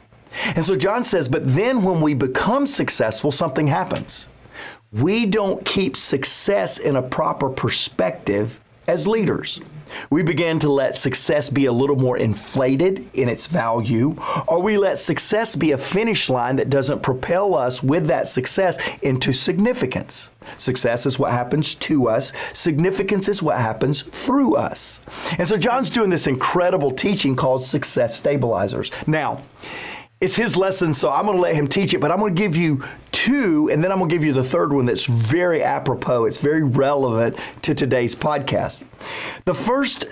And so John says, but then when we become successful, something happens. We don't keep success in a proper perspective as leaders. We begin to let success be a little more inflated in its value, or we let success be a finish line that doesn't propel us with that success into significance. Success is what happens to us. Significance is what happens through us. And so John's doing this incredible teaching called Success Stabilizers. Now, it's his lesson, so I'm going to let him teach it, but I'm going to give you 2, and then I'm going to give you the third one that's very apropos. It's very relevant to today's podcast. The first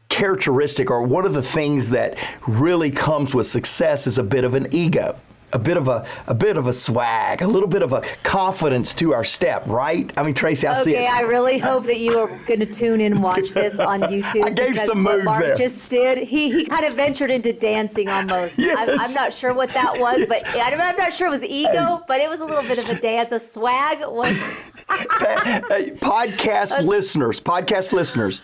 characteristic, or one of the things that really comes with success, is a bit of an ego. A bit of a swag, a little bit of a confidence to our step, right? I mean, Tracy, I see it. Okay, I really hope that you are going to tune in and watch this on YouTube. I gave some moves Mark there. Just did. He kind of ventured into dancing almost. Yes. I'm not sure what that was, but I'm not sure it was ego, but it was a little bit of a dance. A swag was. Podcast listeners,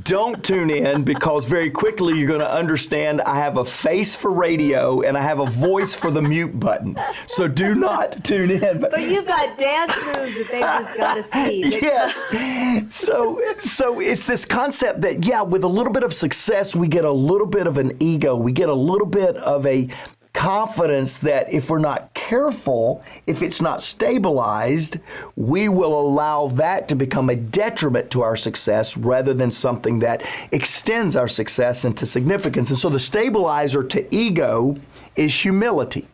don't tune in, because very quickly you're going to understand I have a face for radio and I have a voice for the mute button. So do not tune in. But you've got dance moves that they just got to see. Yes. So it's this concept that, yeah, with a little bit of success, we get a little bit of an ego. We get a little bit of a confidence that if we're not careful, if it's not stabilized, we will allow that to become a detriment to our success rather than something that extends our success into significance. And so the stabilizer to ego is humility.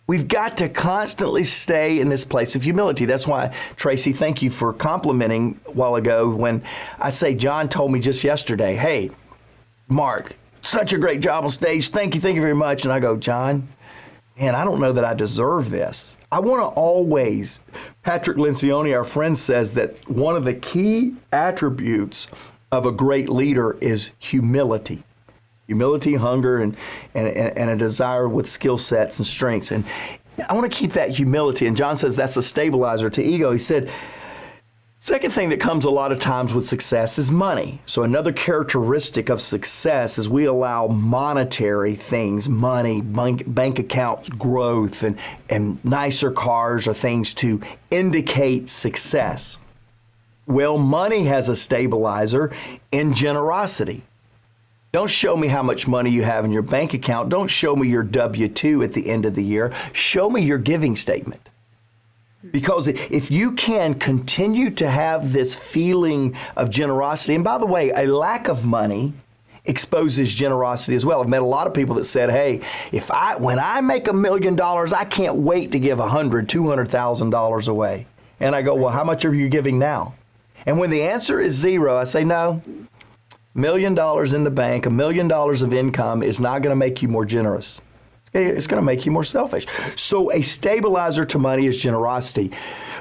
We've got to constantly stay in this place of humility. That's why, Tracy, thank you for complimenting a while ago when I say John told me just yesterday, hey, Mark, such a great job on stage. Thank you very much. And I go, John, man, I don't know that I deserve this. I want to always, Patrick Lencioni, our friend, says that one of the key attributes of a great leader is humility. Humility, hunger, and a desire with skill sets and strengths. And I want to keep that humility. And John says that's a stabilizer to ego. He said, second thing that comes a lot of times with success is money. So another characteristic of success is we allow monetary things, money, bank account growth, and nicer cars or things to indicate success. Well, money has a stabilizer in generosity. Don't show me how much money you have in your bank account. Don't show me your W-2 at the end of the year. Show me your giving statement. Because if you can continue to have this feeling of generosity, and by the way, a lack of money exposes generosity as well. I've met a lot of people that said, hey, when I make $1 million, I can't wait to give $100,000, $200,000 away. And I go, well, how much are you giving now? And when the answer is 0, I say, no, $1 million in the bank, $1 million of income is not going to make you more generous. It's It's going to make you more selfish. So a stabilizer to money is generosity.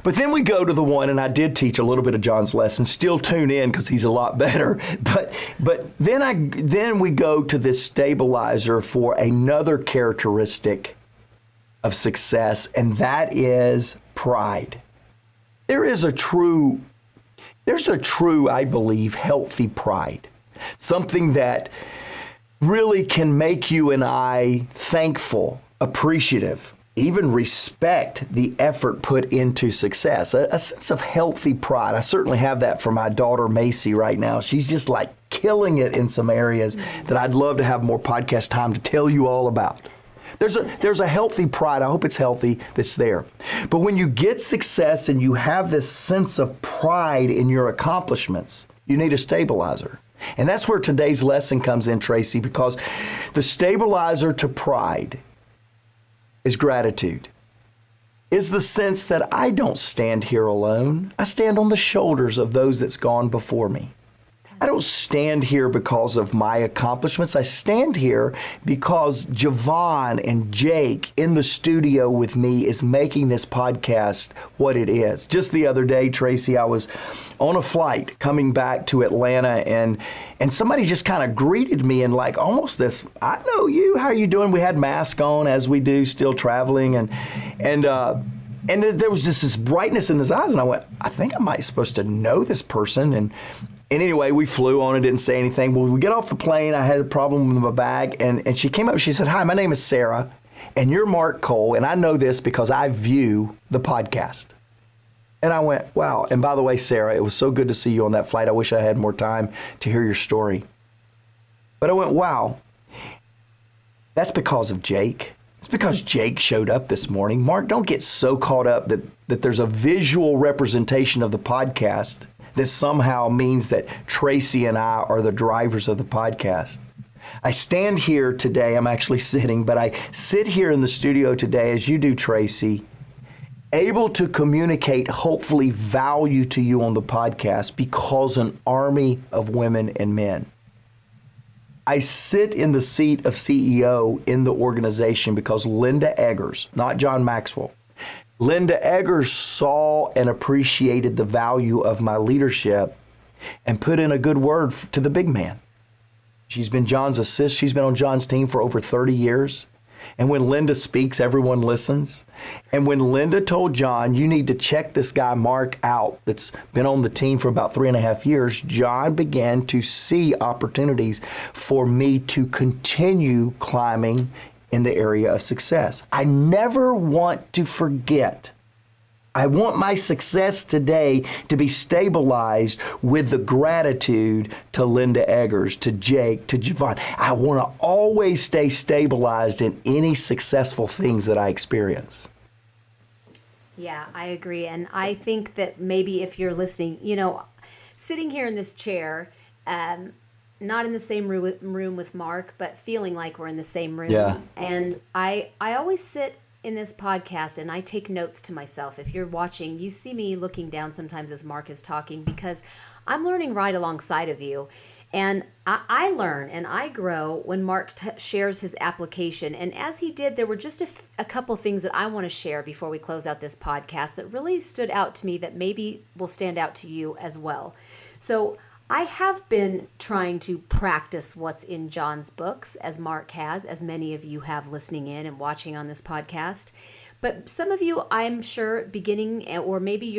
But then we go to the one, and I did teach a little bit of John's lesson. Still tune in because he's a lot better. But then we go to this stabilizer for another characteristic of success, and that is pride. There's a true, I believe, healthy pride. Something that really can make you and I thankful, appreciative, even respect the effort put into success. A sense of healthy pride. I certainly have that for my daughter Macy right now. She's just like killing it in some areas that I'd love to have more podcast time to tell you all about. There's a healthy pride, I hope it's healthy, that's there. But when you get success and you have this sense of pride in your accomplishments, you need a stabilizer. And that's where today's lesson comes in, Tracy, because the stabilizer to pride is gratitude. Is the sense that I don't stand here alone. I stand on the shoulders of those that's gone before me. I don't stand here because of my accomplishments. I stand here because Javon and Jake in the studio with me is making this podcast what it is. Just the other day, Tracy, I was on a flight coming back to Atlanta, and somebody just kind of greeted me in like almost this, I know you, how are you doing? We had masks on as we do, still traveling, and there was just this brightness in his eyes, and I went, I think I might be supposed to know this person, and anyway, we flew on and didn't say anything. Well, we get off the plane, I had a problem with my bag, and she came up, she said, hi, my name is Sarah, and you're Mark Cole, and I know this because I view the podcast. And I went, wow. And by the way, Sarah, it was so good to see you on that flight. I wish I had more time to hear your story. But I went, wow, that's because of Jake. It's because Jake showed up this morning. Mark, don't get so caught up that there's a visual representation of the podcast that somehow means that Tracy and I are the drivers of the podcast. I stand here today, I'm actually sitting, but I sit here in the studio today, as you do, Tracy, able to communicate hopefully value to you on the podcast because an army of women and men. I sit in the seat of CEO in the organization because Linda Eggers, not John Maxwell, Linda Eggers saw and appreciated the value of my leadership and put in a good word to the big man. She's been John's assist. She's been on John's team for over 30 years. And when Linda speaks, everyone listens. And when Linda told John, you need to check this guy Mark out that's been on the team for about 3.5 years, John began to see opportunities for me to continue climbing in the area of success. I never want to forget. I want my success today to be stabilized with the gratitude to Linda Eggers, to Jake, to Javon. I want to always stay stabilized in any successful things that I experience. Yeah, I agree. And I think that maybe if you're listening, sitting here in this chair, not in the same room with Mark, but feeling like we're in the same room. Yeah. And I always sit in this podcast and I take notes to myself. If you're watching, you see me looking down sometimes as Mark is talking because I'm learning right alongside of you. And I learn and I grow when Mark shares his application. And as he did, there were just a couple things that I want to share before we close out this podcast that really stood out to me that maybe will stand out to you as well. So I have been trying to practice what's in John's books, as Mark has, as many of you have listening in and watching on this podcast. But some of you, I'm sure, beginning, or maybe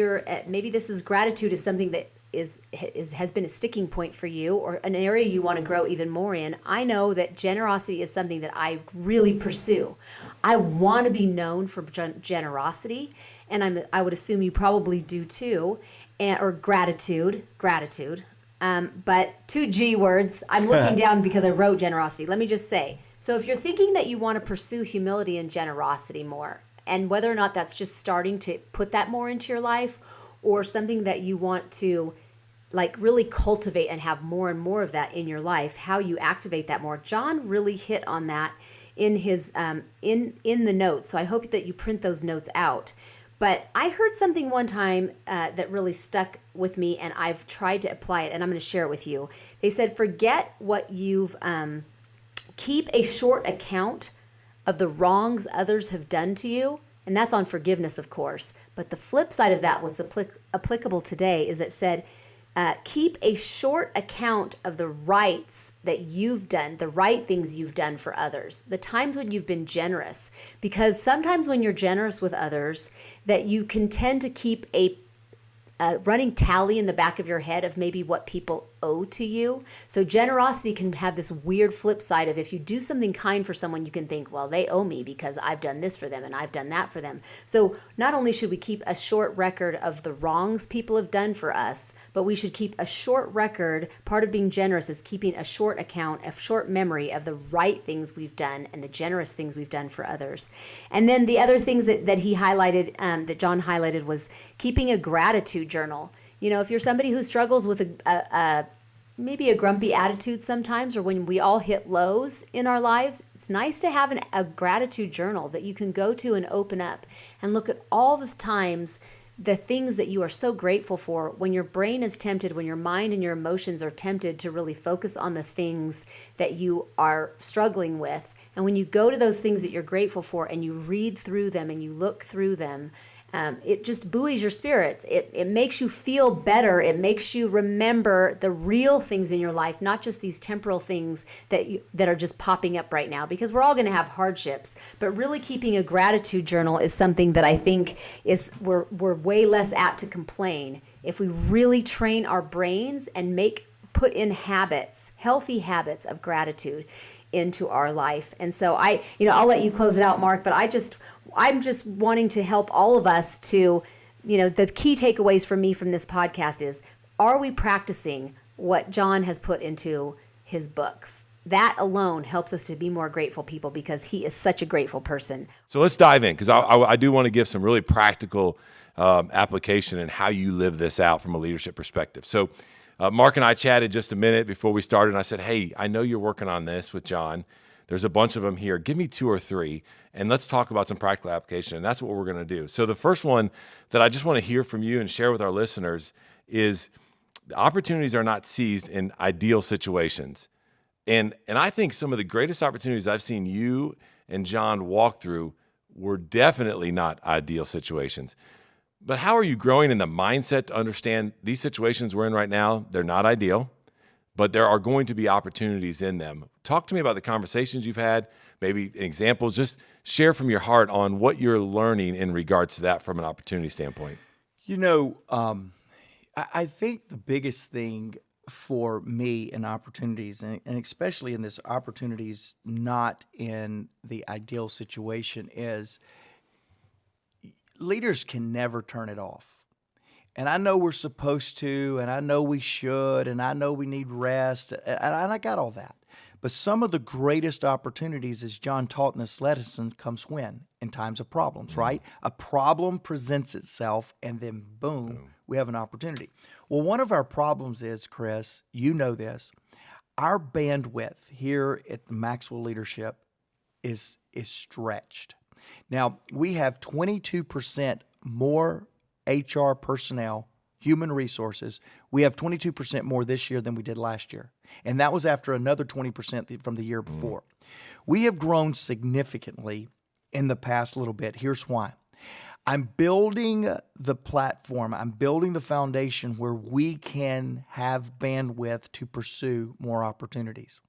maybe this is gratitude is something that has been a sticking point for you, or an area you want to grow even more in. I know that generosity is something that I really pursue. I want to be known for generosity, and I would assume you probably do too, or gratitude. But 2 G words, I'm looking down because I wrote generosity. Let me just say, so if you're thinking that you want to pursue humility and generosity more, and whether or not that's just starting to put that more into your life, or something that you want to like really cultivate and have more and more of that in your life, how you activate that more. John really hit on that in his in the notes. So I hope that you print those notes out. But I heard something one time that really stuck with me, and I've tried to apply it, and I'm going to share it with you. They said, forget what you've, keep a short account of the wrongs others have done to you. And that's on forgiveness, of course. But the flip side of that, what's applicable today, is it said, keep a short account of the rights that you've done, the right things you've done for others, the times when you've been generous. Because sometimes when you're generous with others, that you can tend to keep a running tally in the back of your head of maybe what people owe to you. So generosity can have this weird flip side of, if you do something kind for someone, you can think, well, they owe me because I've done this for them and I've done that for them. So not only should we keep a short record of the wrongs people have done for us, but we should keep a short record. Part of being generous is keeping a short account, a short memory of the right things we've done and the generous things we've done for others. And then the other things that he highlighted, that John highlighted, was keeping a gratitude journal. You know, if you're somebody who struggles with maybe a grumpy attitude sometimes, or when we all hit lows in our lives, it's nice to have a gratitude journal that you can go to and open up and look at all the times, the things that you are so grateful for. When your brain is tempted, when your mind and your emotions are tempted to really focus on the things that you are struggling with, and when you go to those things that you're grateful for and you read through them and you look through them, it just buoys your spirits. It makes you feel better. It makes you remember the real things in your life, not just these temporal things that are just popping up right now, because we're all going to have hardships. But really keeping a gratitude journal is something that I think is we're way less apt to complain if we really train our brains and put in habits, healthy habits of gratitude into our life. And so I'll let you close it out, Mark, but I'm just wanting to help all of us to, the key takeaways for me from this podcast is, are we practicing what John has put into his books? That alone helps us to be more grateful people, because he is such a grateful person. So let's dive in, because I do want to give some really practical application and how you live this out from a leadership perspective. So Mark and I chatted just a minute before we started, and I said, hey, I know you're working on this with John. There's a bunch of them here. Give me 2 or 3, and let's talk about some practical application, and that's what we're going to do. So the first one that I just want to hear from you and share with our listeners is, opportunities are not seized in ideal situations. And I think some of the greatest opportunities I've seen you and John walk through were definitely not ideal situations. But how are you growing in the mindset to understand these situations we're in right now, they're not ideal, but there are going to be opportunities in them? Talk to me about the conversations you've had, maybe examples. Just share from your heart on what you're learning in regards to that from an opportunity standpoint. I think the biggest thing for me in opportunities, and especially in this opportunities not in the ideal situation, is leaders can never turn it off. And I know we're supposed to, and I know we should, and I know we need rest, and I got all that. But some of the greatest opportunities, as John taught in this lesson, comes when? In times of problems, right? A problem presents itself, and then boom, we have an opportunity. Well, one of our problems is, Chris, you know this, our bandwidth here at the Maxwell Leadership is stretched. Now, we have 22% more HR personnel, human resources. We have 22% more this year than we did last year. And that was after another 20% from the year before. We have grown significantly in the past little bit. Here's why. I'm building the platform. I'm building the foundation where we can have bandwidth to pursue more opportunities.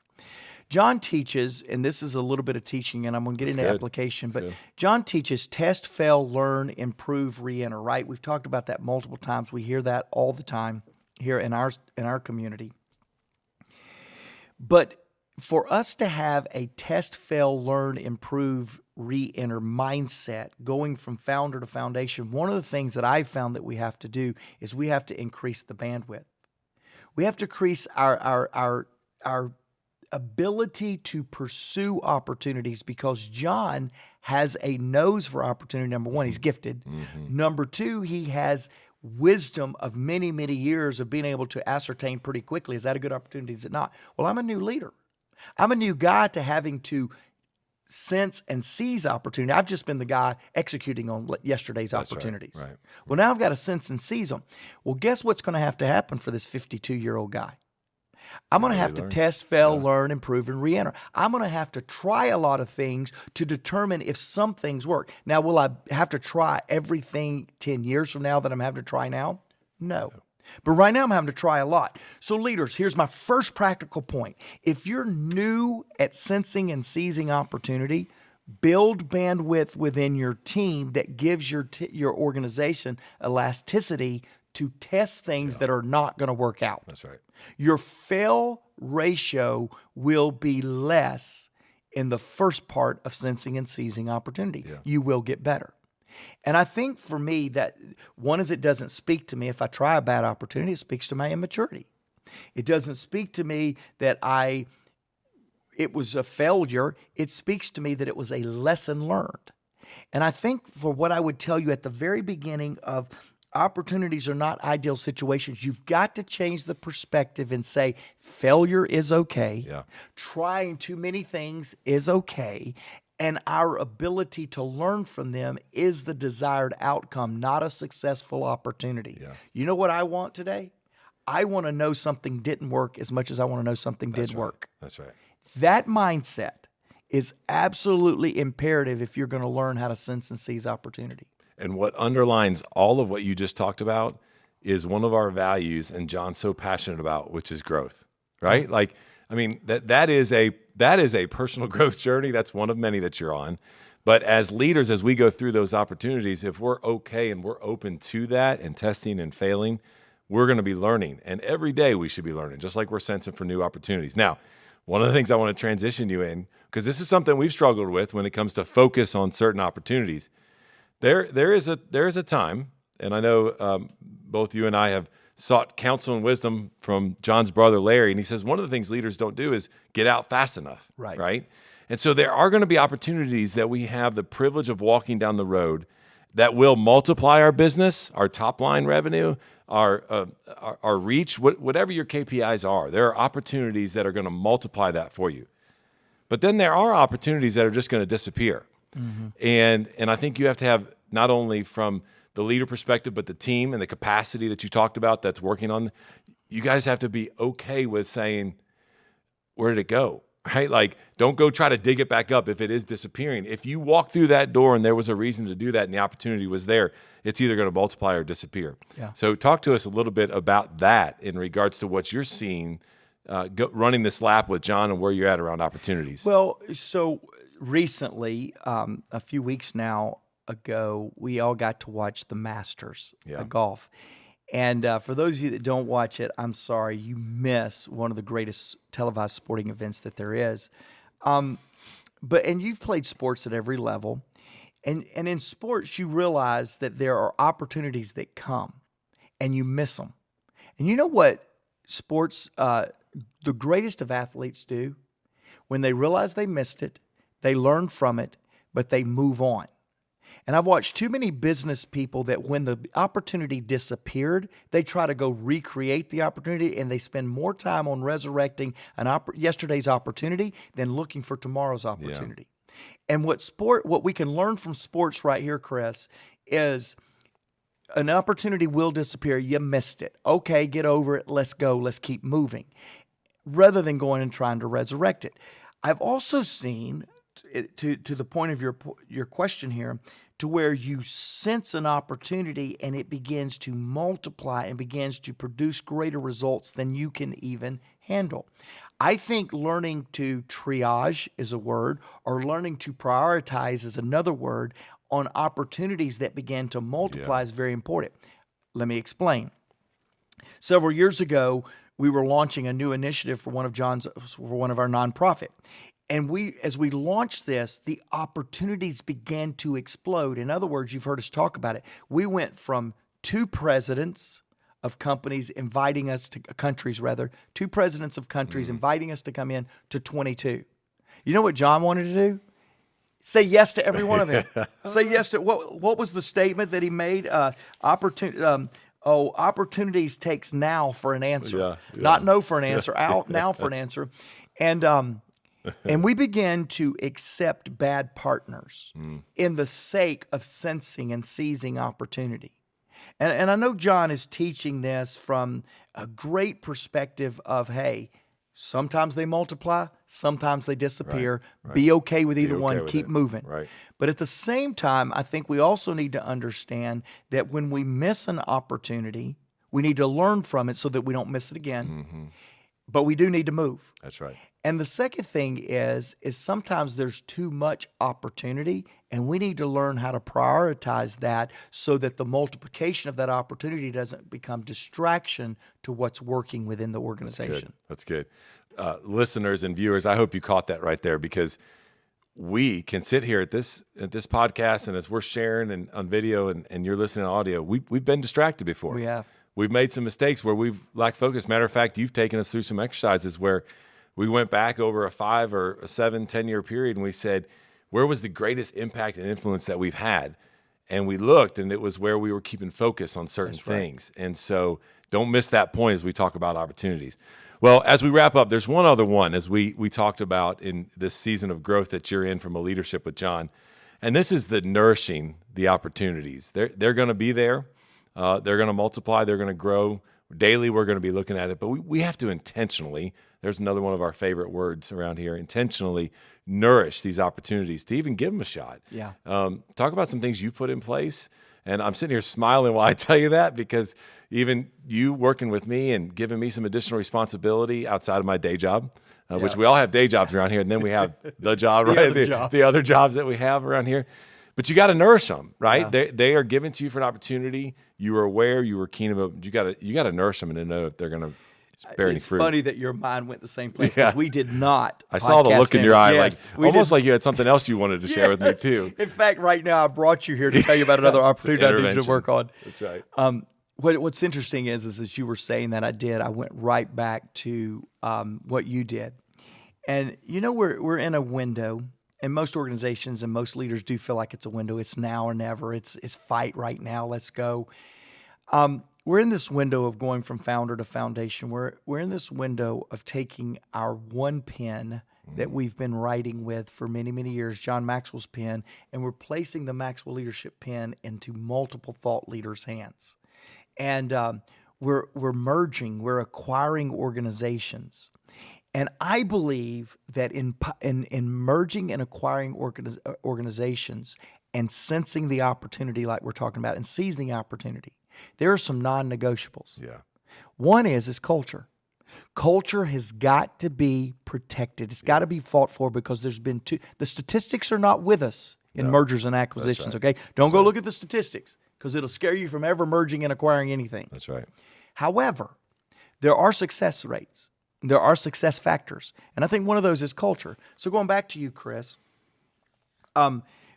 John teaches, and this is a little bit of teaching, and I'm going to get into application, but John teaches test, fail, learn, improve, re-enter, right? We've talked about that multiple times. We hear that all the time here in our community. But for us to have a test, fail, learn, improve, re-enter mindset going from founder to foundation, one of the things that I've found that we have to do is we have to increase the bandwidth. We have to increase our ability to pursue opportunities, because John has a nose for opportunity. Number one, he's gifted. Number two, he has wisdom of many, many years of being able to ascertain pretty quickly, is that a good opportunity, is it not? Well, I'm a new leader. I'm a new guy to having to sense and seize opportunity. I've just been the guy executing on yesterday's opportunities. Right. Well, now I've got to sense and seize them. Well, guess what's going to happen for this 52-year-old guy? I'm going to have to test, fail, learn, improve, and re-enter. I'm going to have to try a lot of things to determine if some things work. Now, will I have to try everything 10 years from now that I'm having to try now? No. But right now I'm having to try a lot. So leaders, here's my first practical point. If you're new at sensing and seizing opportunity, build bandwidth within your team that gives your organization elasticity to test things that are not going to work out. That's right. Your fail ratio will be less in the first part of sensing and seizing opportunity. Yeah. You will get better. And I think for me that one is it doesn't speak to me if I try a bad opportunity, it speaks to my immaturity. It doesn't speak to me that it was a failure. It speaks to me that it was a lesson learned. And I think for what I would tell you at the very beginning of opportunities are not ideal situations, you've got to change the perspective and say failure is okay. Yeah. Trying too many things is okay. And our ability to learn from them is the desired outcome, not a successful opportunity. Yeah. You know what I want today? I want to know something didn't work as much as I want to know something did work. That's right. That mindset is absolutely imperative if you're going to learn how to sense and seize opportunity. And what underlines all of what you just talked about is one of our values, and John's so passionate about, which is growth, right? Like, I mean, that is a personal growth journey. That's one of many that you're on. But as leaders, as we go through those opportunities, if we're okay and we're open to that and testing and failing, we're going to be learning. And every day we should be learning, just like we're sensing for new opportunities. Now, one of the things I want to transition you in, because this is something we've struggled with when it comes to focus on certain opportunities. There is a time, and I know both you and I have sought counsel and wisdom from John's brother, Larry, and he says one of the things leaders don't do is get out fast enough, right? And so there are going to be opportunities that we have the privilege of walking down the road that will multiply our business, our top line revenue, our reach, whatever your KPIs are. There are opportunities that are going to multiply that for you. But then there are opportunities that are just going to disappear. Mm-hmm. And I think you have to have, not only from the leader perspective, but the team and the capacity that you talked about that's working on, you guys have to be okay with saying, where did it go? Right? Like, don't go try to dig it back up if it is disappearing. If you walk through that door and there was a reason to do that and the opportunity was there, it's either going to multiply or disappear. Yeah. So talk to us a little bit about that in regards to what you're seeing running this lap with John and where you're at around opportunities. Well, so recently, a few weeks now ago, we all got to watch the Masters of golf. And for those of you that don't watch it, I'm sorry, you miss one of the greatest televised sporting events that there is. And you've played sports at every level. And in sports, you realize that there are opportunities that come and you miss them. And you know what sports, the greatest of athletes do? When they realize they missed it, they learn from it, but they move on. And I've watched too many business people that when the opportunity disappeared, they try to go recreate the opportunity, and they spend more time on resurrecting yesterday's opportunity than looking for tomorrow's opportunity. Yeah. And what we can learn from sports right here, Chris, is an opportunity will disappear. You missed it. Okay, get over it. Let's go. Let's keep moving, rather than going and trying to resurrect it. I've also seen, to the point of your question here, to where you sense an opportunity and it begins to multiply and begins to produce greater results than you can even handle. I think learning to triage is a word, or learning to prioritize is another word, on opportunities that begin to multiply is very important. Let me explain. Several years ago, we were launching a new initiative for one of our nonprofit. And as we launched this, the opportunities began to explode. In other words, you've heard us talk about it. We went from two presidents of countries inviting us to inviting us to come in, to 22. You know what John wanted to do? Say yes to every one of them. Say yes to what was the statement that he made? Opportunities takes now for an answer, not no for an answer. Now for an answer, and we began to accept bad partners in the sake of sensing and seizing opportunity. And I know John is teaching this from a great perspective of, hey, sometimes they multiply, sometimes they disappear. Right. Be okay with either okay one. with Keep it. moving. Right. But at the same time, I think we also need to understand that when we miss an opportunity, we need to learn from it so that we don't miss it again. But we do need to move. That's right. And the second thing is sometimes there's too much opportunity, and we need to learn how to prioritize that so that the multiplication of that opportunity doesn't become distraction to what's working within the organization. That's good. Listeners and viewers, I hope you caught that right there, because we can sit here at this podcast, and as we're sharing and on video and you're listening to audio, we've been distracted before. We have. We've made some mistakes where we've lacked focus. Matter of fact, you've taken us through some exercises where we went back over a 5 or a 7, 10-year period, and we said, where was the greatest impact and influence that we've had? And we looked, and it was where we were keeping focus on certain things. And so don't miss that point as we talk about opportunities. Well, as we wrap up, there's one other one, as we talked about in this season of growth that you're in from a leadership with John. And this is the nourishing the opportunities. They're going to be there. They're going to multiply. They're going to grow. Daily, we're going to be looking at it. But we have to intentionally, there's another one of our favorite words around here, intentionally nourish these opportunities to even give them a shot. Yeah. Talk about some things you put in place. And I'm sitting here smiling while I tell you that, because even you working with me and giving me some additional responsibility outside of my day job, which we all have day jobs around here, and then we have the job, right? The other jobs that we have around here. But you got to nourish them, right? Yeah. They are given to you for an opportunity. You were aware, you were keen about. You got to nourish them and to know if they're going to bear any fruit. It's funny that your mind went the same place, because we did not. I saw the look in your eye, yes, like almost like you had something else you wanted to share with me too. In fact, right now I brought you here to tell you about another opportunity I need you to work on. That's right. What's interesting is as you were saying that I went right back to what you did, and we're in a window. And most organizations and most leaders do feel like it's a window. It's now or never. It's fight right now. Let's go. We're in this window of going from founder to foundation. We're in this window of taking our one pen that we've been writing with for many, many years, John Maxwell's pen, and we're placing the Maxwell Leadership pen into multiple thought leaders' hands. And we're merging. We're acquiring organizations. And I believe that in merging and acquiring organizations and sensing the opportunity like we're talking about and seizing the opportunity, there are some non-negotiables. Yeah. One is culture. Culture has got to be protected. It's got to be fought for, because the statistics are not with us in mergers and acquisitions, okay? Don't go look at the statistics, because it'll scare you from ever merging and acquiring anything. That's right. However, there are success rates. There are success factors, and I think one of those is culture. So going back to you, Chris,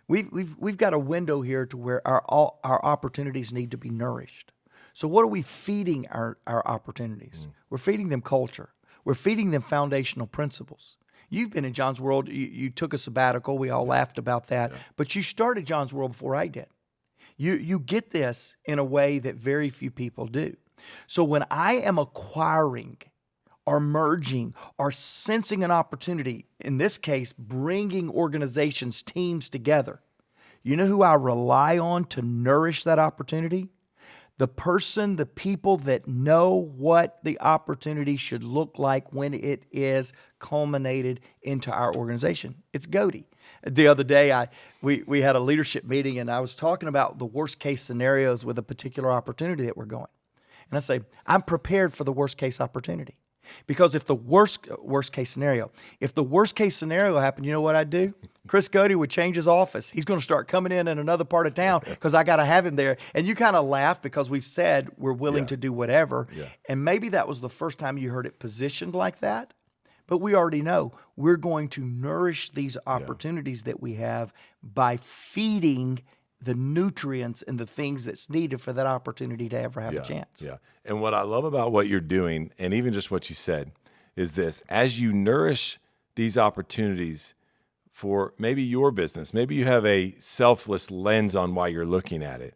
we've got a window here to where our opportunities need to be nourished. So what are we feeding our opportunities? We're feeding them culture. We're feeding them foundational principles. You've been in John's World. You took a sabbatical. We all laughed about that, but you started John's World before I did. You get this in a way that very few people do. So when I am acquiring or merging or sensing an opportunity, in this case, bringing organizations, teams together, you know who I rely on to nourish that opportunity? The people that know what the opportunity should look like when it is culminated into our organization. It's GOATY. The other day, we had a leadership meeting, and I was talking about the worst case scenarios with a particular opportunity that we're going. And I say, I'm prepared for the worst case opportunity. Because if the worst case scenario happened, you know what I'd do? Chris Godey would change his office. He's going to start coming in another part of town because I got to have him there. And you kind of laugh because we've said we're willing to do whatever. Yeah. And maybe that was the first time you heard it positioned like that. But we already know we're going to nourish these opportunities that we have by feeding the nutrients and the things that's needed for that opportunity to ever have a chance. Yeah. And what I love about what you're doing, and even just what you said, is this: as you nourish these opportunities for maybe your business, maybe you have a selfless lens on why you're looking at it.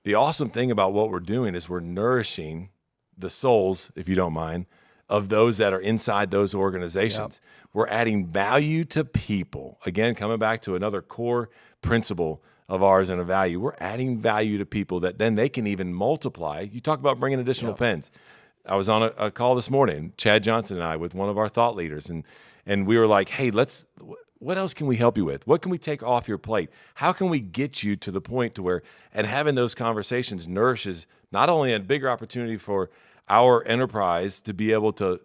The awesome thing about what we're doing is we're nourishing the souls, if you don't mind, of those that are inside those organizations. Yep. We're adding value to people. Again, coming back to another core principle of ours and a value. We're adding value to people that then they can even multiply. You talk about bringing additional pens. I was on a call this morning, Chad Johnson and I, with one of our thought leaders, and we were like, hey, what else can we help you with? What can we take off your plate? How can we get you to the point to where, and having those conversations nourishes not only a bigger opportunity for our enterprise to be able to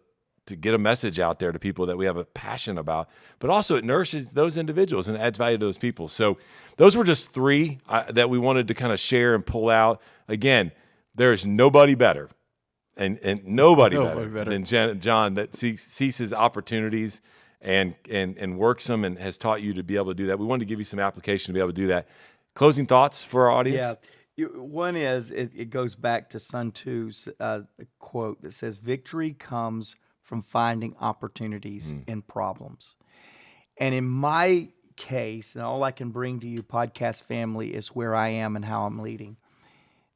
get a message out there to people that we have a passion about, but also it nourishes those individuals and adds value to those people. So those were just three that we wanted to kind of share and pull out. Again, there's nobody better and nobody better than John that sees his opportunities and works them and has taught you to be able to do that. We wanted to give you some application to be able to do that. Closing thoughts for our audience? Yeah. One is, it goes back to Sun Tzu's quote that says, victory comes from finding opportunities in problems. And in my case, and all I can bring to you, podcast family, is where I am and how I'm leading.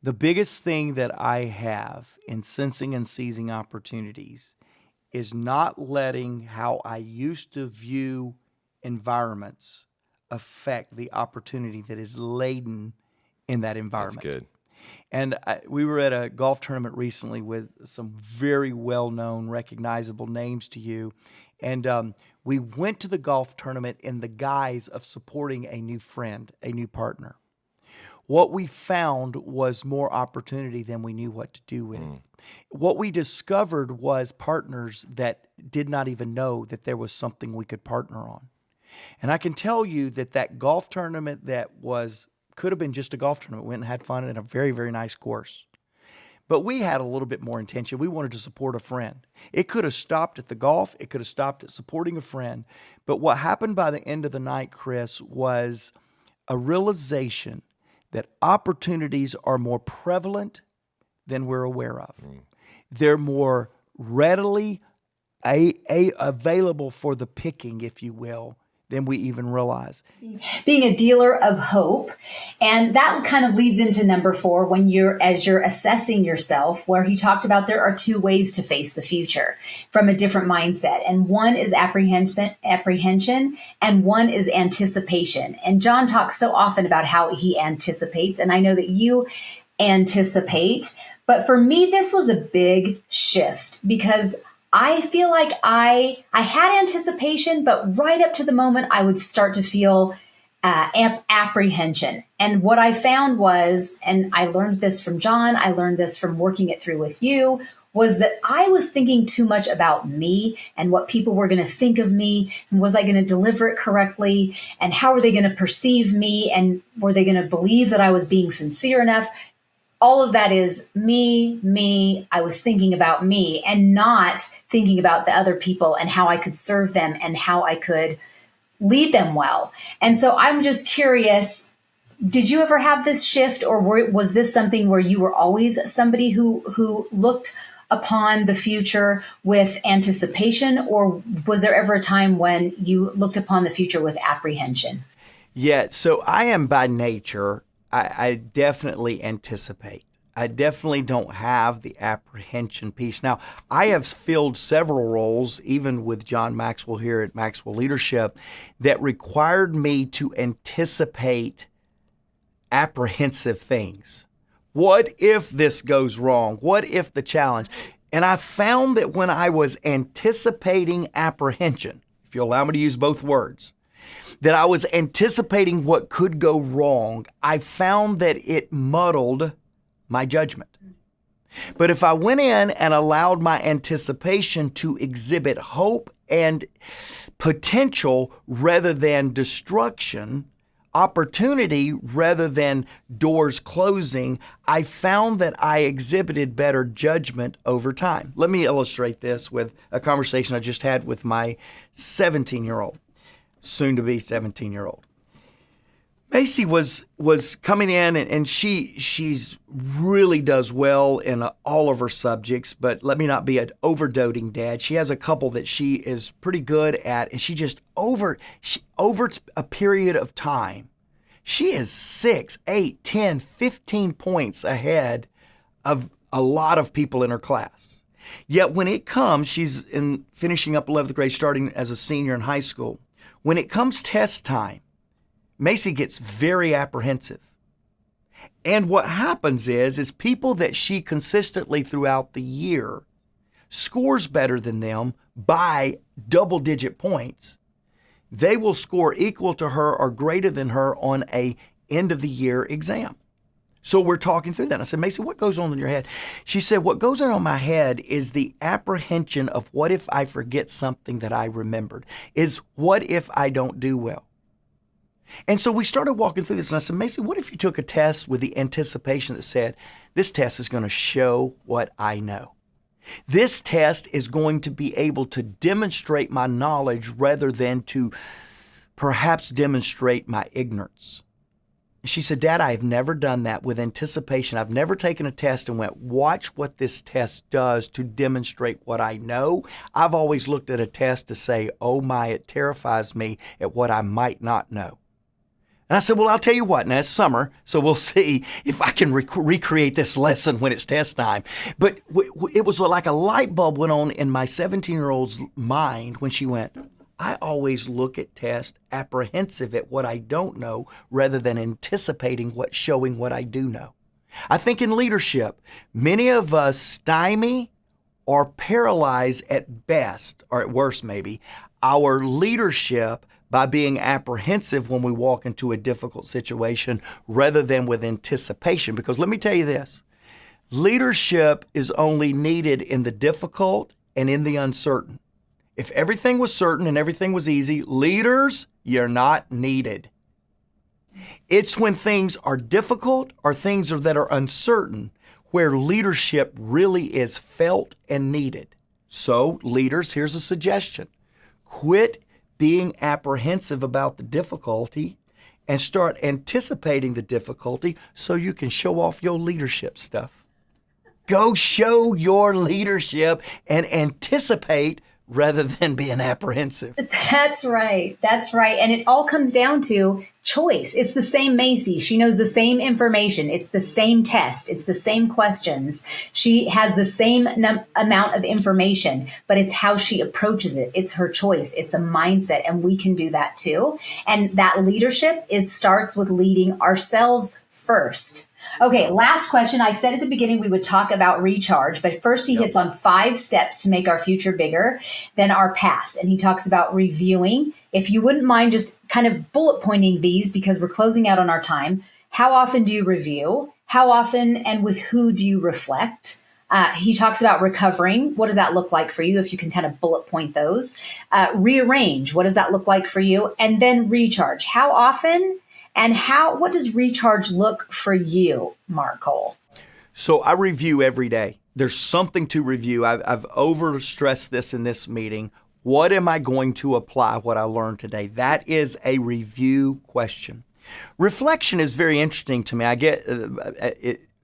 The biggest thing that I have in sensing and seizing opportunities is not letting how I used to view environments affect the opportunity that is laden in that environment. That's good. And we were at a golf tournament recently with some very well-known, recognizable names to you. And we went to the golf tournament in the guise of supporting a new friend, a new partner. What we found was more opportunity than we knew what to do with. What we discovered was partners that did not even know that there was something we could partner on. And I can tell you that golf tournament could have been just a golf tournament. We went and had fun in a very, very nice course. But we had a little bit more intention. We wanted to support a friend. It could have stopped at the golf. It could have stopped at supporting a friend. But what happened by the end of the night, Chris, was a realization that opportunities are more prevalent than we're aware of. They're more readily available for the picking, if you will, than we even realize. Being a dealer of hope. And that kind of leads into number 4, as you're assessing yourself, where he talked about there are 2 ways to face the future from a different mindset. And one is apprehension and one is anticipation. And John talks so often about how he anticipates. And I know that you anticipate, but for me, this was a big shift because I feel like I had anticipation, but right up to the moment I would start to feel apprehension. And what I found was, and I learned this from John, I learned this from working it through with you, was that I was thinking too much about me and what people were going to think of me. And was I going to deliver it correctly? And how were they going to perceive me? And were they going to believe that I was being sincere enough? All of that is me. I was thinking about me and not thinking about the other people and how I could serve them and how I could lead them well. And so I'm just curious, did you ever have this shift, or was this something where you were always somebody who looked upon the future with anticipation, or was there ever a time when you looked upon the future with apprehension? Yeah, so I am by nature, I definitely anticipate. I definitely don't have the apprehension piece. Now, I have filled several roles, even with John Maxwell here at Maxwell Leadership, that required me to anticipate apprehensive things. What if this goes wrong? What if the challenge? And I found that when I was anticipating apprehension, if you allow me to use both words, that I was anticipating what could go wrong, I found that it muddled my judgment. But if I went in and allowed my anticipation to exhibit hope and potential rather than destruction, opportunity rather than doors closing, I found that I exhibited better judgment over time. Let me illustrate this with a conversation I just had with my 17-year-old. Soon to be 17-year-old. Macy was coming in and she's really does well in all of her subjects, but let me not be an overdoting dad. She has a couple that she is pretty good at, and she just over a period of time, she is 6, 8, 10, 15 points ahead of a lot of people in her class. Yet when it comes, she's in finishing up 11th grade, starting as a senior in high school. When it comes test time, Macy gets very apprehensive. And what happens is people that she consistently throughout the year scores better than them by double-digit points, they will score equal to her or greater than her on a end-of-the-year exam. So we're talking through that. I said, Macy, what goes on in your head? She said, what goes on in my head is the apprehension of what if I forget something that I remembered, is what if I don't do well? And so we started walking through this, and I said, Macy, what if you took a test with the anticipation that said, this test is going to show what I know? This test is going to be able to demonstrate my knowledge rather than to perhaps demonstrate my ignorance. And she said, Dad, I have never done that with anticipation. I've never taken a test and went, watch what this test does to demonstrate what I know. I've always looked at a test to say, oh my, it terrifies me at what I might not know. And I said, well, I'll tell you what, now it's summer, so we'll see if I can recreate this lesson when it's test time. But it was like a light bulb went on in my 17-year-old's mind when she went, I always look at tests apprehensive at what I don't know rather than anticipating showing what I do know. I think in leadership, many of us stymie or paralyze at best, or at worst maybe, our leadership by being apprehensive when we walk into a difficult situation rather than with anticipation. Because let me tell you this, leadership is only needed in the difficult and in the uncertain. If everything was certain and everything was easy, leaders, you're not needed. It's when things are difficult or things that are uncertain where leadership really is felt and needed. So, leaders, here's a suggestion. Quit being apprehensive about the difficulty and start anticipating the difficulty so you can show off your leadership stuff. Go show your leadership and anticipate rather than being apprehensive. That's right. That's right. And it all comes down to choice. It's the same Macy. She knows the same information. It's the same test. It's the same questions. She has the same amount of information, but it's how she approaches it. It's her choice. It's a mindset, and we can do that too. And that leadership, it starts with leading ourselves first. Okay, last question. I said at the beginning we would talk about recharge, but first he hits on 5 steps to make our future bigger than our past. And he talks about reviewing. If you wouldn't mind just kind of bullet pointing these because we're closing out on our time. How often do you review? How often and with who do you reflect? He talks about recovering. What does that look like for you? If you can kind of bullet point those. Rearrange. What does that look like for you? And then recharge. How often? And what does recharge look for you, Mark Cole? So I review every day. There's something to review. I've overstressed this in this meeting. What am I going to apply what I learned today? That is a review question. Reflection is very interesting to me. I get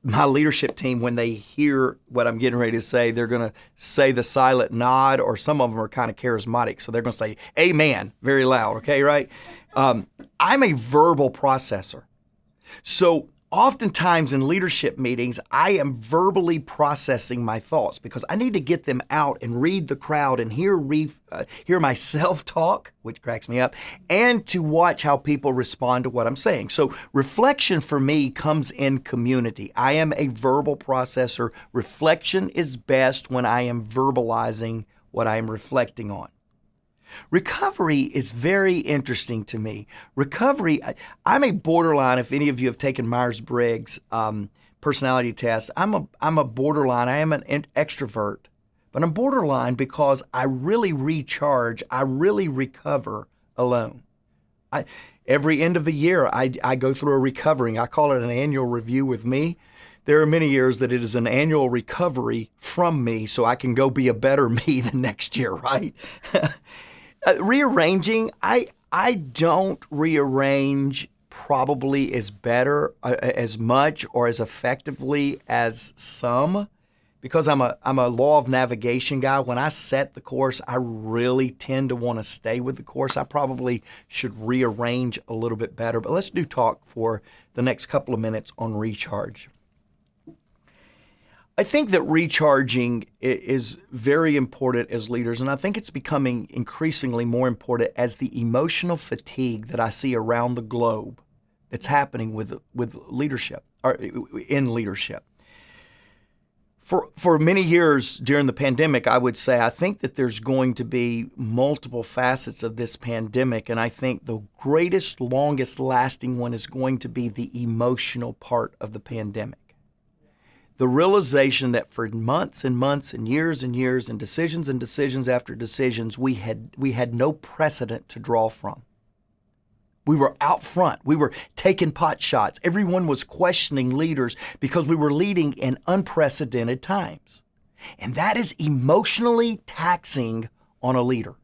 my leadership team, when they hear what I'm getting ready to say, they're going to say the silent nod, or some of them are kind of charismatic. So they're going to say, amen, very loud. Okay, right? I'm a verbal processor. So oftentimes in leadership meetings, I am verbally processing my thoughts because I need to get them out and read the crowd and hear myself talk, which cracks me up, and to watch how people respond to what I'm saying. So reflection for me comes in community. I am a verbal processor. Reflection is best when I am verbalizing what I am reflecting on. Recovery is very interesting to me. Recovery, I'm a borderline. If any of you have taken Myers-Briggs personality test, I'm a borderline. I am an extrovert, but I'm borderline because I really recharge. I really recover alone. Every end of the year, I go through a recovering. I call it an annual review with me. There are many years that it is an annual recovery from me so I can go be a better me the next year, right? Rearranging, I don't rearrange probably as much or as effectively as some, because I'm a law of navigation guy. When I set the course, I really tend to want to stay with the course. I probably should rearrange a little bit better, but let's do talk for the next couple of minutes on recharge. I think that recharging is very important as leaders, and I think it's becoming increasingly more important as the emotional fatigue that I see around the globe that's happening with leadership, or in leadership. For many years during the pandemic, I would say I think that there's going to be multiple facets of this pandemic, and I think the greatest, longest lasting one is going to be the emotional part of the pandemic. The realization that for months and months and years and decisions after decisions, we had no precedent to draw from. We were out front. We were taking pot shots. Everyone was questioning leaders because we were leading in unprecedented times. And that is emotionally taxing on a leader.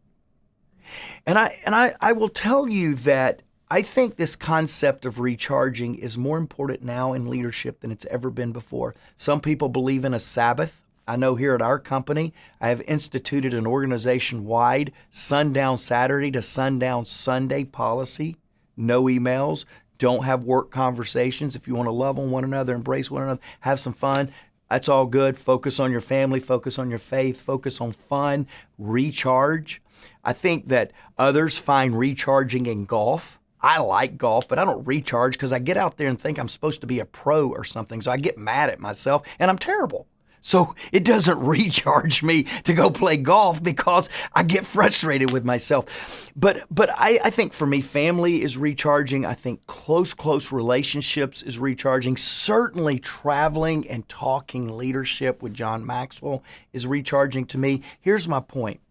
And I will tell you that I think this concept of recharging is more important now in leadership than it's ever been before. Some people believe in a Sabbath. I know here at our company, I have instituted an organization-wide sundown Saturday to sundown Sunday policy. No emails, don't have work conversations. If you want to love on one another, embrace one another, have some fun, that's all good. Focus on your family, focus on your faith, focus on fun, recharge. I think that others find recharging in golf. I like golf, but I don't recharge because I get out there and think I'm supposed to be a pro or something. So I get mad at myself and I'm terrible. So it doesn't recharge me to go play golf because I get frustrated with myself. But I think for me, family is recharging. I think close relationships is recharging. Certainly traveling and talking leadership with John Maxwell is recharging to me. Here's my point.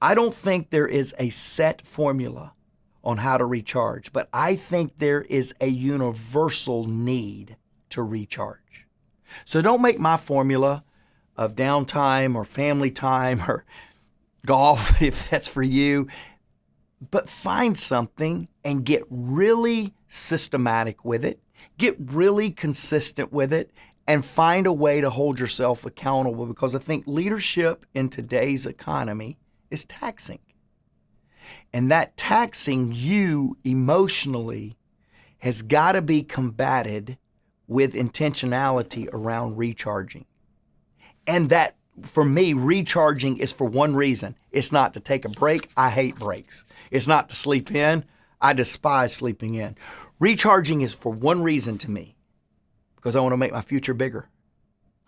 I don't think there is a set formula on how to recharge, but I think there is a universal need to recharge. So don't make my formula of downtime or family time or golf, if that's for you, but find something and get really systematic with it, get really consistent with it, and find a way to hold yourself accountable, because I think leadership in today's economy is taxing. And that taxing you emotionally has got to be combated with intentionality around recharging. And that, for me, recharging is for one reason. It's not to take a break. I hate breaks. It's not to sleep in. I despise sleeping in. Recharging is for one reason to me, because I want to make my future bigger.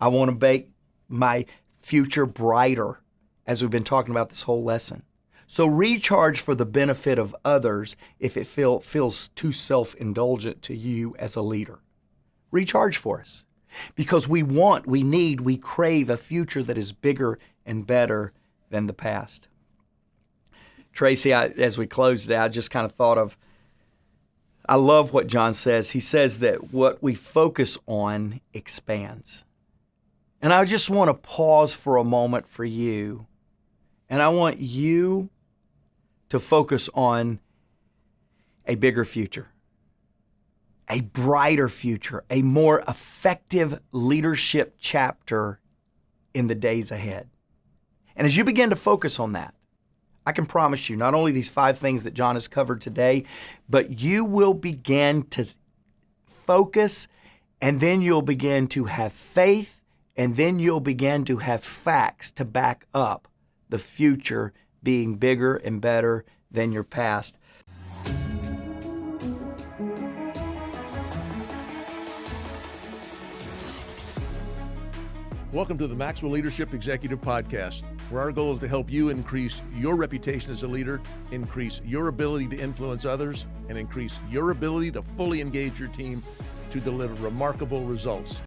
I want to make my future brighter, as we've been talking about this whole lesson. So recharge for the benefit of others if it feels too self-indulgent to you as a leader. Recharge for us, because we crave a future that is bigger and better than the past. Tracy, as we closed it out, I just kind of thought of, I love what John says. He says that what we focus on expands. And I just want to pause for a moment for you. And I want you to focus on a bigger future, a brighter future, a more effective leadership chapter in the days ahead. And as you begin to focus on that, I can promise you not only these 5 things that John has covered today, but you will begin to focus, and then you'll begin to have faith, and then you'll begin to have facts to back up the future being bigger and better than your past. Welcome to the Maxwell Leadership Executive Podcast, where our goal is to help you increase your reputation as a leader, increase your ability to influence others, and increase your ability to fully engage your team to deliver remarkable results.